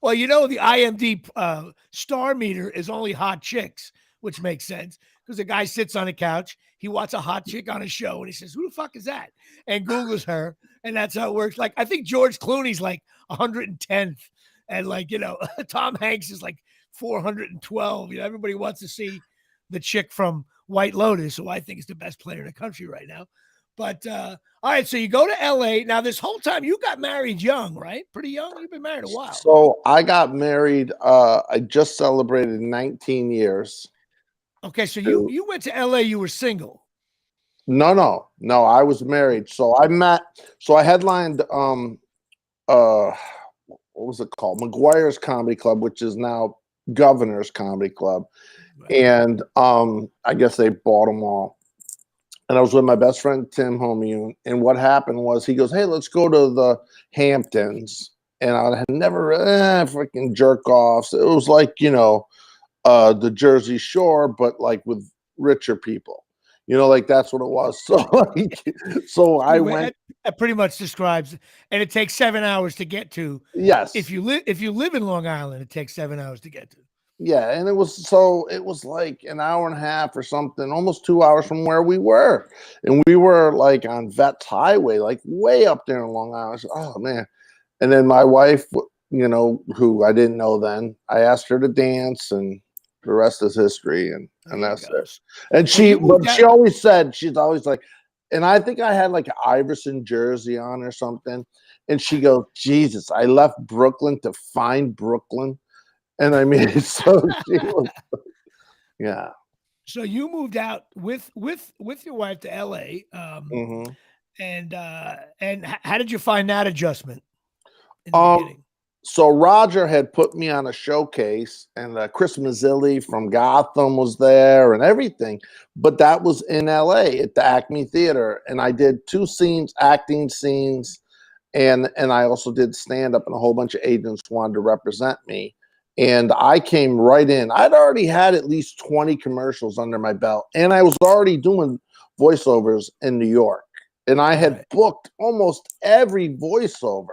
S1: Well, you know, the IMDb star meter is only hot chicks, which makes sense because the guy sits on a couch, he watches a hot chick on a show, and he says, "Who the fuck is that?" and Googles her, and that's how it works. Like, I think George Clooney's like 110th, and like, you know, Tom Hanks is like 412. You know, everybody wants to see the chick from White Lotus, who I think is the best player in the country right now. But all right, so you go to LA. Now, this whole time you got married young, right? Pretty young. You've been married a while.
S3: So I got married. I just celebrated 19 years.
S1: Okay, so you went to LA. You were single.
S3: No. I was married. So I headlined what was it called? McGuire's Comedy Club, which is now Governor's Comedy Club. Right. And I guess they bought them all. And I was with my best friend, Tim Homiun. And what happened was he goes, "Hey, let's go to the Hamptons." And I had never freaking jerk offs. It was like, you know, the Jersey Shore, but like with richer people. You know, like that's what it was. So I went.
S1: That pretty much describes, and it takes 7 hours to get to.
S3: Yes.
S1: If you live in Long Island, it takes 7 hours to get to.
S3: Yeah, and it was like an hour and a half or something, almost 2 hours from where we were. And we were like on Vets Highway, like way up there in Long Island. Said, oh man. And then my wife, you know, who I didn't know then, I asked her to dance and the rest is history and that's it. And she always said, she's always like, and I think I had like an Iverson jersey on or something. And she goes, "Jesus, I left Brooklyn to find Brooklyn." And I mean, so she was, yeah.
S1: So you moved out with your wife to LA, and how did you find that adjustment in the beginning?
S3: So Roger had put me on a showcase, and Chris Mazzilli from Gotham was there and everything. But that was in LA at the Acme Theater, and I did 2 acting scenes, and I also did stand up, and a whole bunch of agents wanted to represent me. And I came right in. I'd already had at least 20 commercials under my belt. And I was already doing voiceovers in New York. And I had booked almost every voiceover.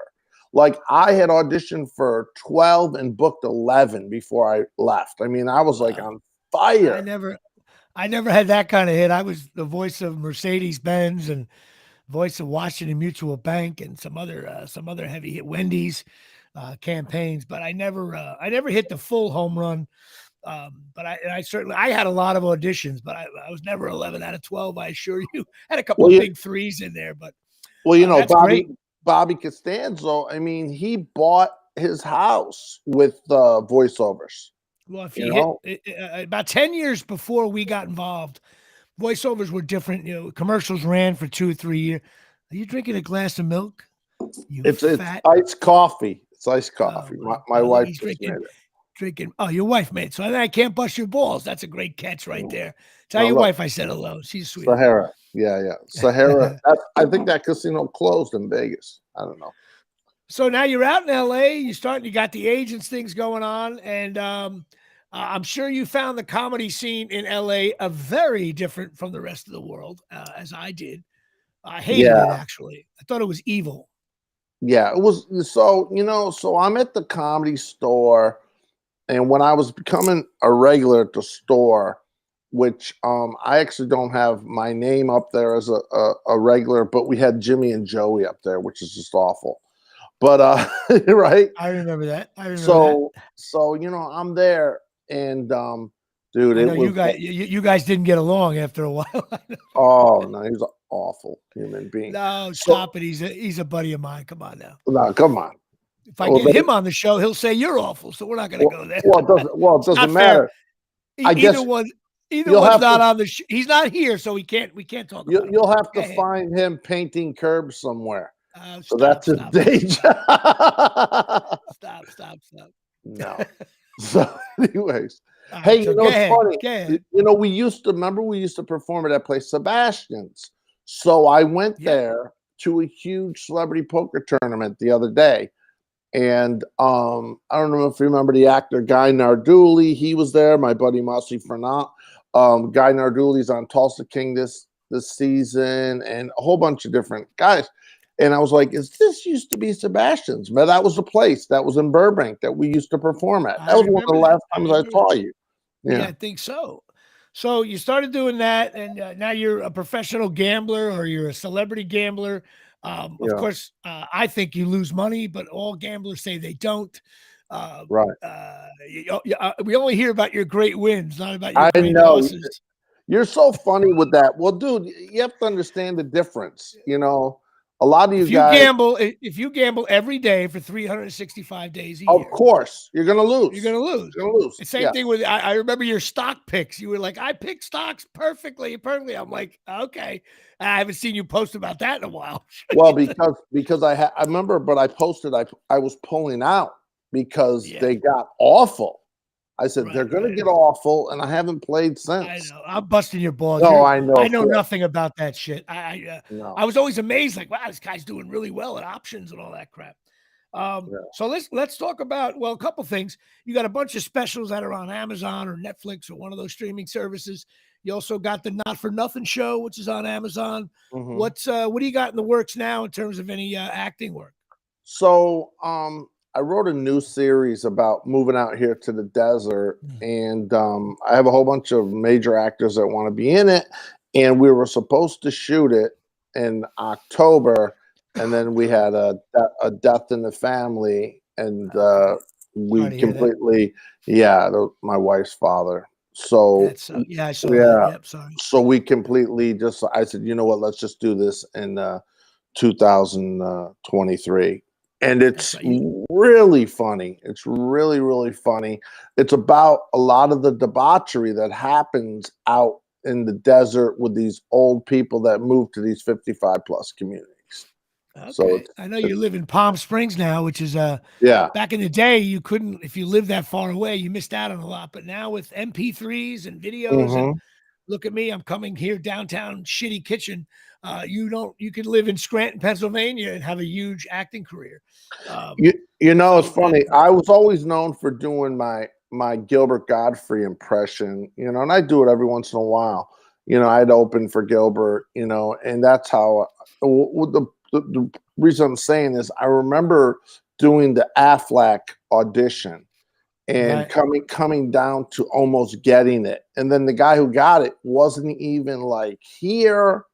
S3: Like I had auditioned for 12 and booked 11 before I left. I mean, I was like on fire.
S1: I never had that kind of hit. I was the voice of Mercedes-Benz and voice of Washington Mutual Bank and some other heavy hit Wendy's campaigns, but I never hit the full home run. But I had a lot of auditions, but I was never 11 out of 12. I assure you. Had a couple of big threes in there, but
S3: you know, Bobby Costanzo, I mean, he bought his house with voiceovers.
S1: Well, if you hit about 10 years before we got involved, voiceovers were different. You know, commercials ran for 2 or 3 years. Are you drinking a glass of milk? You
S3: It's
S1: fat.
S3: iced coffee. It's iced
S1: Oh,
S3: coffee.
S1: my
S3: My
S1: God.
S3: wife
S1: He's
S3: just made
S1: drinking. Oh, your wife made. So I can't bust your balls. That's a great catch right
S3: it.
S1: there. Tell
S3: Now
S1: your
S3: look,
S1: wife I said hello. She's a sweetheart.
S3: Sahara. Yeah. Sahara. I think that casino closed in Vegas. I don't know.
S1: So now you're out in LA. You got the agents things going on, and I'm sure you found the comedy scene in LA a very different from the rest of the world, as I did. I hated
S3: Yeah.
S1: it actually. I thought it was evil.
S3: Yeah. It was so I'm at the Comedy Store, and when I was becoming a regular at the store, which I actually don't have my name up there as a regular, but we had Jimmy and Joey up there, which is just awful. But right.
S1: I remember that.
S3: So I'm there, and dude,
S1: I
S3: it
S1: know
S3: was
S1: you guys didn't get along after a while.
S3: oh no, he was an awful human being.
S1: No,
S3: So
S1: stop it. He's a buddy of mine. Come on now.
S3: no, come on.
S1: If I
S3: Well,
S1: get him on the show, he'll say you're awful. So we're not going to go there.
S3: it
S1: It's not
S3: doesn't
S1: fair.
S3: matter. I guess
S1: Either
S3: you'll
S1: one's
S3: have
S1: not
S3: to
S1: on the he's not here, so we can't talk about him.
S3: you'll have
S1: Go
S3: to
S1: ahead.
S3: find him painting curbs somewhere. So
S1: Stop,
S3: that's his
S1: stop,
S3: day
S1: stop,
S3: job.
S1: stop.
S3: No. So, anyways,
S1: All
S3: hey,
S1: right, so
S3: you know
S1: go
S3: it's
S1: ahead.
S3: funny.
S1: Go ahead.
S3: We used to perform at that place, Sebastian's. So I went
S1: Yep.
S3: there to a huge celebrity poker tournament the other day. And I don't know if you remember the actor Guy Narduli. He was there. My buddy Mossy Fernand. Guy Narduli's on Tulsa King this season, and a whole bunch of different guys. And I was like, "Is this used to be Sebastian's?" Man, that was the place that was in Burbank that we used to perform at. That was one of the last times I saw you.
S1: Yeah, I think so. So you started doing that, and now you're a professional gambler, or you're a celebrity gambler. Of
S3: Yeah.
S1: course, I think you lose money, but all gamblers say they don't.
S3: Right.
S1: We only hear about your great wins, not about your
S3: I
S1: great
S3: know.
S1: losses.
S3: You're so funny with that. Well, dude, you have to understand the difference. A lot of you guys,
S1: If you gamble every day for 365 days a
S3: of
S1: year,
S3: course, you're gonna lose.
S1: you're gonna lose.
S3: You're gonna lose.
S1: The same
S3: Yeah.
S1: thing with I remember your stock picks. You were like, I pick stocks perfectly. I'm like, okay. I haven't seen you post about that in a while.
S3: Well, because I remember, but I posted I was pulling out because they got awful. I said they're going to get awful, and I haven't played since.
S1: I know. I'm busting your balls.
S3: No, I know.
S1: I know nothing about that shit.
S3: No.
S1: I was always amazed, like, wow, this guy's doing really well at options and all that crap. So let's talk about a couple things. You got a bunch of specials that are on Amazon or Netflix or one of those streaming services. You also got the Not for Nothing show, which is on Amazon.
S3: Mhm.
S1: What do you got in the works now in terms of any acting work?
S3: So I wrote a new series about moving out here to the desert, and I have a whole bunch of major actors that want to be in it, and we were supposed to shoot it in October, and then we had a death in the family, and we completely, my wife's father. So
S1: I saw that. Yep, sorry.
S3: So we completely I said, you know what, let's just do this in 2023. And it's really funny. It's really, really funny. It's about a lot of the debauchery that happens out in the desert with these old people that move to these 55 plus communities.
S1: Okay.
S3: So
S1: I know you live in Palm Springs now, which is back in the day, you couldn't, if you lived that far away, you missed out on a lot. But now with MP3s and videos, and look at me, I'm coming here downtown, shitty kitchen. You could live in Scranton, Pennsylvania, and have a huge acting career.
S3: It's funny. I was always known for doing my Gilbert Godfrey impression, and I do it every once in a while. I'd open for Gilbert, and that's how the reason I'm saying is I remember doing the Affleck audition and coming down to almost getting it. And then the guy who got it wasn't even like here.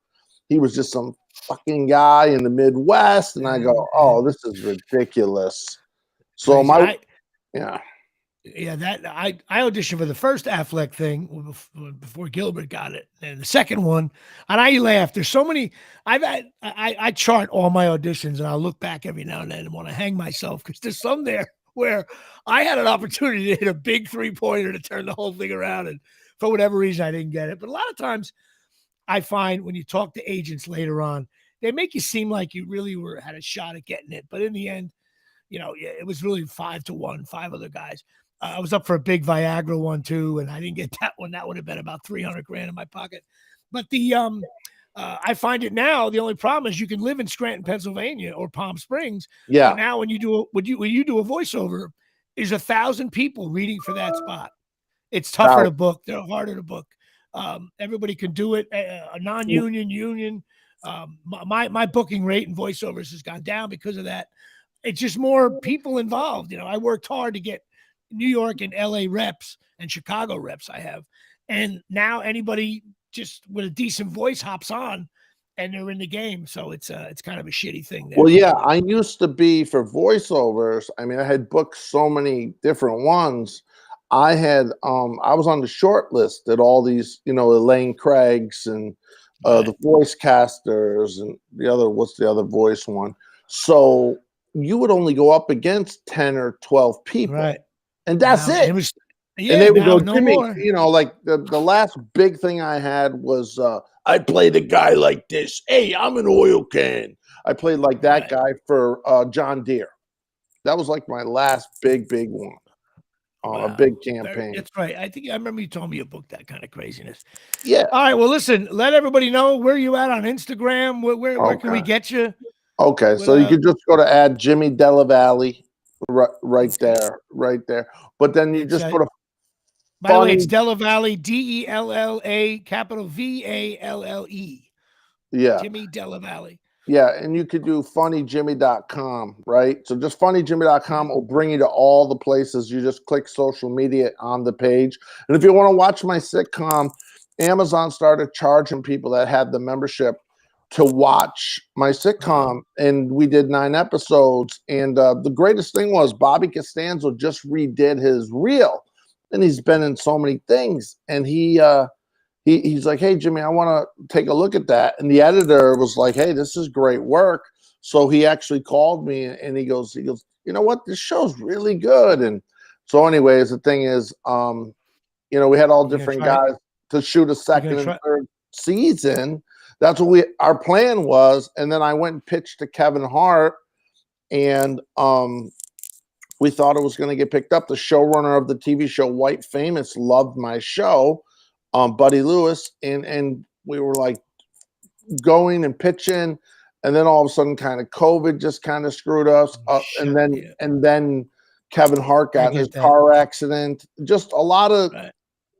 S3: He was just some fucking guy in the Midwest. And I go, oh, this is ridiculous. So
S1: I auditioned for the first Affleck thing before Gilbert got it, and the second one, and I laughed. There's so many. I chart all my auditions, and I'll look back every now and then and want to hang myself because there's some there where I had an opportunity to hit a big 3-pointer to turn the whole thing around, and for whatever reason I didn't get it. But a lot of times I find when you talk to agents later on, they make you seem like you really had a shot at getting it. But in the end, it was really 5-1, 5 other guys. I was up for a big Viagra one too, and I didn't get that one. That would have been about $300,000 in my pocket. But I find it now. The only problem is you can live in Scranton, Pennsylvania, or Palm Springs.
S3: Yeah.
S1: But now when you do when you do a voiceover, there's 1,000 people reading for that spot. It's tougher to book. They're harder to book. Everybody can do it. A non-union, union. My booking rate in voiceovers has gone down because of that. It's just more people involved. I worked hard to get New York and LA reps and Chicago reps I have. And now anybody just with a decent voice hops on and they're in the game. So it's kind of a shitty thing there.
S3: Well, yeah, I used to be for voiceovers. I mean, I had booked so many different ones. I was on the short list at all these, Elaine Craig's and the voice casters and what's the other voice one? So you would only go up against 10 or 12 people.
S1: Right.
S3: And that's it.
S1: And
S3: they would go,
S1: no
S3: Jimmy,
S1: more.
S3: like the last big thing I had was I played a guy like this. Hey, I'm an oil can. I played like that guy for John Deere. That was like my last big one. A big campaign.
S1: That's right. I remember you told me you booked that kind of craziness.
S3: Yeah.
S1: All right. Well, listen, let everybody know where you at on Instagram. Where can we get you?
S3: Okay. So you can just go to add Jimmy DellaValle right there. But then you just put a
S1: by the way, it's DellaValle, DELLA, capital VALLE.
S3: Yeah.
S1: Jimmy DellaValle.
S3: Yeah, and you could do funnyjimmy.com, right? So just funnyjimmy.com will bring you to all the places. You just click social media on the page. And if you want to watch my sitcom, Amazon started charging people that had the membership to watch my sitcom. And we did 9 episodes. And the greatest thing was Bobby Costanzo just redid his reel. And he's been in so many things. And he's like, hey, Jimmy, I want to take a look at that. And the editor was like, hey, this is great work. So he actually called me and he goes, you know what? This show's really good. And so anyways, the thing is, we had all different guys to shoot a second and third season. That's what our plan was. And then I went and pitched to Kevin Hart and we thought it was going to get picked up. The showrunner of the TV show White Famous loved my show. Buddy Lewis, and we were like going and pitching, and then all of a sudden kind of COVID just kind of screwed us up. And then Kevin Hart got in his car accident. Just a lot of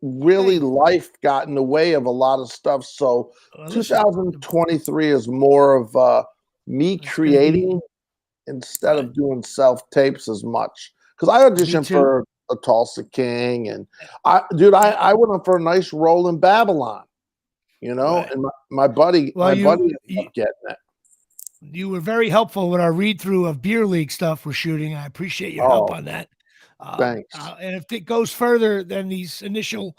S3: really life got in the way of a lot of stuff. So 2023 is more of me creating instead of doing self-tapes as much. Because I auditioned for a Tulsa King, and I went up for a nice role in Babylon, and my buddy ended up getting it.
S1: You were very helpful with our read through of beer league stuff we're shooting. I appreciate your help on that.
S3: Thanks.
S1: And if it goes further than these initial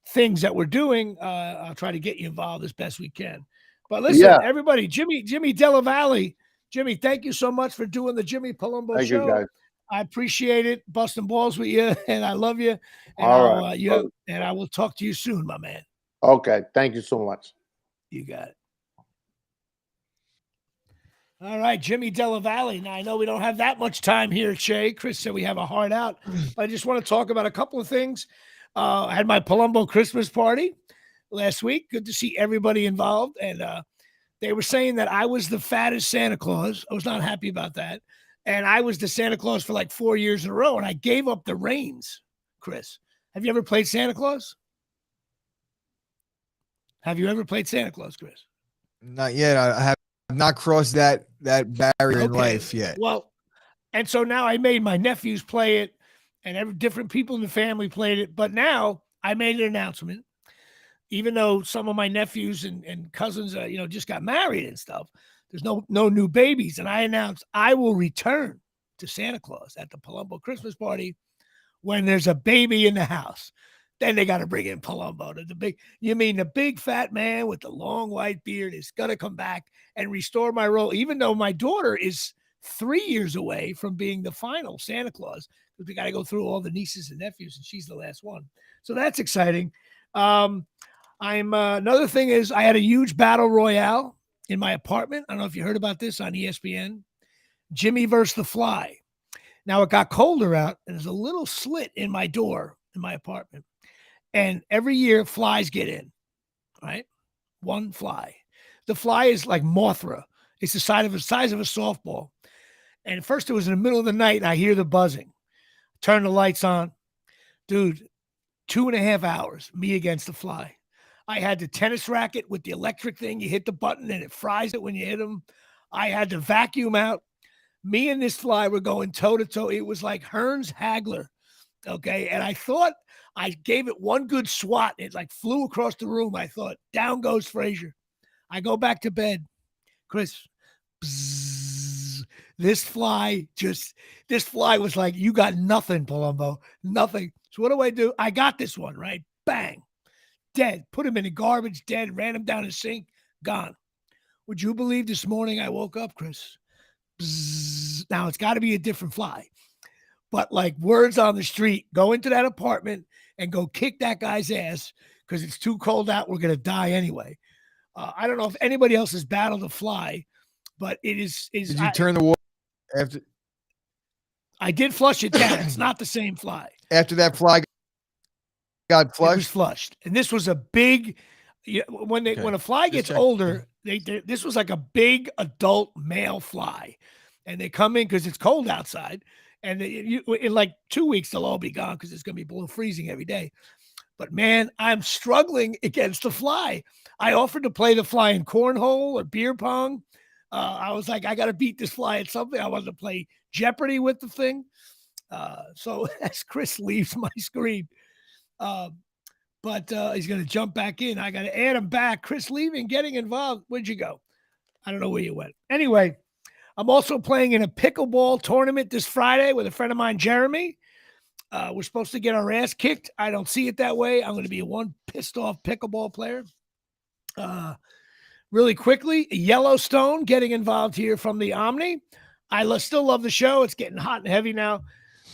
S1: things that we're doing, I'll try to get you involved as best we can. But listen, everybody, Jimmy DellaValle, Jimmy, thank you so much for doing the Jimmy Palumbo
S3: Thank
S1: show.
S3: You guys.
S1: I appreciate it, busting balls with you, and I love you. And I will talk to you soon, my man.
S3: Okay, thank you so much.
S1: You got it. All right, Jimmy DellaValle. Now I know we don't have that much time here, Shay. Chris said we have a hard out, but I just want to talk about a couple of things. I had my Palumbo Christmas party last week. Good to see everybody involved, and they were saying that I was the fattest Santa Claus. I was not happy about that. And I was the Santa Claus for like 4 years in a row, and I gave up the reins, Chris. Have you ever played Santa Claus? Have you ever played Santa Claus, Chris?
S2: Not yet. I have not crossed that barrier in life yet.
S1: Well, and so now I made my nephews play it, and different people in the family played it. But now I made an announcement, even though some of my nephews and cousins, just got married and stuff. There's no new babies. And I announced I will return to Santa Claus at the Palumbo Christmas party when there's a baby in the house. Then they got to bring in Palumbo. The big fat man with the long white beard is going to come back and restore my role, even though my daughter is 3 years away from being the final Santa Claus. We got to go through all the nieces and nephews, and she's the last one. So that's exciting. Another thing is I had a huge battle royale in my apartment. I don't know if you heard about this on ESPN. Jimmy versus the Fly. Now it got colder out, and there's a little slit in my door in my apartment. And every year, flies get in, right? One fly. The fly is like Mothra. It's the size of a softball. And first, it was in the middle of the night, and I hear the buzzing. Turn the lights on. Dude, 2.5 hours, me against the fly. I had the tennis racket with the electric thing. You hit the button, and it fries it when you hit them. I had the vacuum out. Me and this fly were going toe-to-toe. It was like Hearns Hagler, okay? And I thought I gave it one good swat. It like flew across the room. I thought, down goes Frazier. I go back to bed. Chris, bzzz, this fly was like, you got nothing, Palumbo, nothing. So what do? I got this one, right? Bang, dead. Put him in the garbage, dead. Ran him down the sink, gone. Would you believe this morning I woke up, Chris? Bzzz. Now it's got to be a different fly. But like words on the street, go into that apartment and go kick that guy's ass because it's too cold out. We're going to die anyway. I don't know if anybody else has battled a fly, but it is.
S2: Did you turn the water after?
S1: I did flush it down. It's not the same fly.
S2: After that fly got flushed?
S1: It was flushed. And this was a big, when a fly gets older, this was like a big adult male fly. And they come in because it's cold outside. And in like 2 weeks, they'll all be gone because it's going to be below freezing every day. But man, I'm struggling against the fly. I offered to play the fly in cornhole or beer pong. I was like, I got to beat this fly at something. I wanted to play Jeopardy with the thing. So as Chris leaves my screen, but he's going to jump back in. I got to add him back. Chris leaving, getting involved. Where'd you go? I don't know where you went. Anyway, I'm also playing in a pickleball tournament this Friday with a friend of mine, Jeremy. We're supposed to get our ass kicked. I don't see it that way. I'm going to be one pissed off pickleball player. Really quickly, Yellowstone getting involved here from the Omni. I still love the show. It's getting hot and heavy now.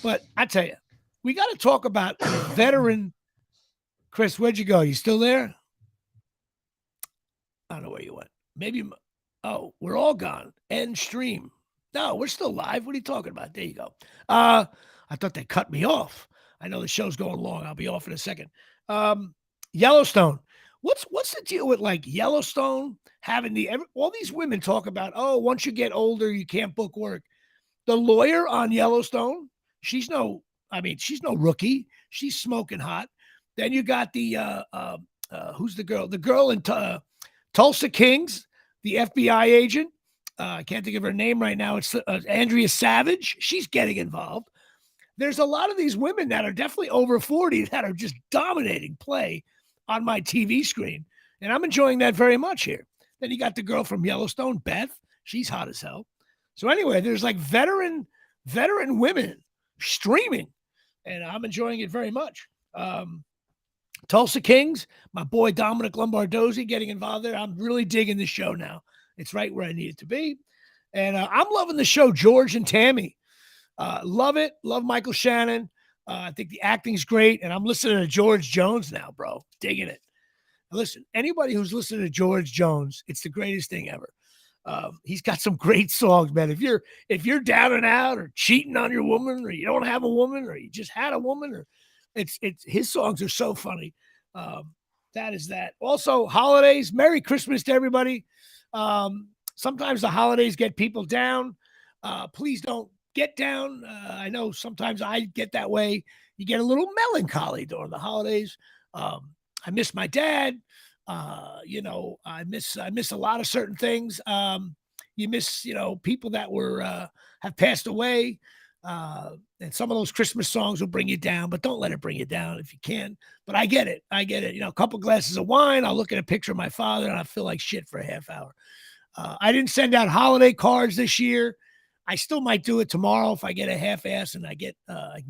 S1: But I tell you, we got to talk about veteran. Chris, where'd you go? You still there? I don't know where you went. Maybe. Oh, we're all gone. End stream. No, we're still live. What are you talking about? There you go. I thought they cut me off. I know the show's going long. I'll be off in a second. Yellowstone. What's the deal with like Yellowstone having all these women talk about, oh, once you get older, you can't book work. The lawyer on Yellowstone, she's no rookie. She's smoking hot. Then you got the who's the girl? The girl in Tulsa Kings, the FBI agent. I can't think of her name right now. It's Andrea Savage. She's getting involved. There's a lot of these women that are definitely over 40 that are just dominating play on my TV screen. And I'm enjoying that very much here. Then you got the girl from Yellowstone, Beth. She's hot as hell. So anyway, there's like veteran women streaming, and I'm enjoying it very much. Tulsa Kings, my boy Dominic Lombardozzi getting involved there. I'm really digging the show now. It's right where I need it to be. And I'm loving the show, George and Tammy. Love it. Love Michael Shannon. I think the acting's great. And I'm listening to George Jones now, bro. Digging it. Now, listen, anybody who's listening to George Jones, it's the greatest thing ever. He's got some great songs, man. If you're down and out or cheating on your woman, or you don't have a woman, or you just had a woman, or it's his songs are so funny. That is that. Also, holidays. Merry Christmas to everybody. Sometimes the holidays get people down. Please don't get down. I know sometimes I get that way. You get a little melancholy during the holidays. I miss my dad. I miss a lot of certain things. You miss, people that have passed away. And some of those Christmas songs will bring you down, but don't let it bring you down if you can. But I get it. A couple glasses of wine. I'll look at a picture of my father and I feel like shit for a half hour. I didn't send out holiday cards this year. I still might do it tomorrow if I get a half ass and I can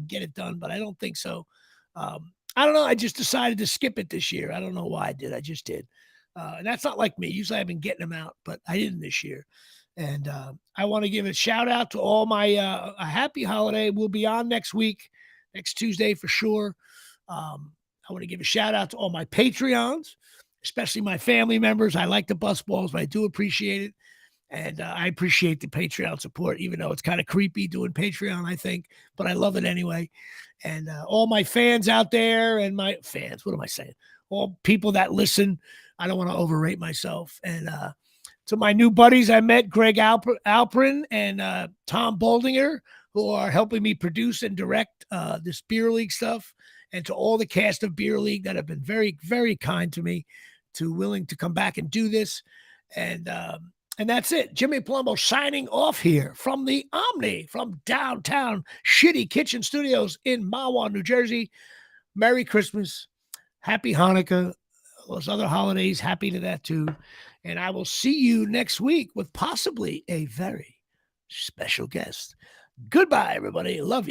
S1: get it done, but I don't think so. I don't know. I just decided to skip it this year. I don't know why I did. I just did. And that's not like me. Usually I've been getting them out, but I didn't this year. And I want to give a shout out to all my a happy holiday. We'll be on next week, next Tuesday for sure. I want to give a shout out to all my Patreons. especially my family members. I like the bus balls, but I do appreciate it. And I appreciate the Patreon support, even though it's kind of creepy doing Patreon, I think, but I love it anyway. And all my fans out there and my fans, what am I saying? All people that listen, I don't want to overrate myself. And to my new buddies I met, Greg Alperin and Tom Boldinger, who are helping me produce and direct this Beer League stuff. And to all the cast of Beer League that have been very, very kind to me, willing to come back and do this. And that's it. Jimmy Palumbo signing off here from the Omni, from downtown Shitty Kitchen Studios in Mahwah, New Jersey. Merry Christmas. Happy Hanukkah. Those other holidays, happy to that too. And I will see you next week with possibly a very special guest. Goodbye, everybody. Love you.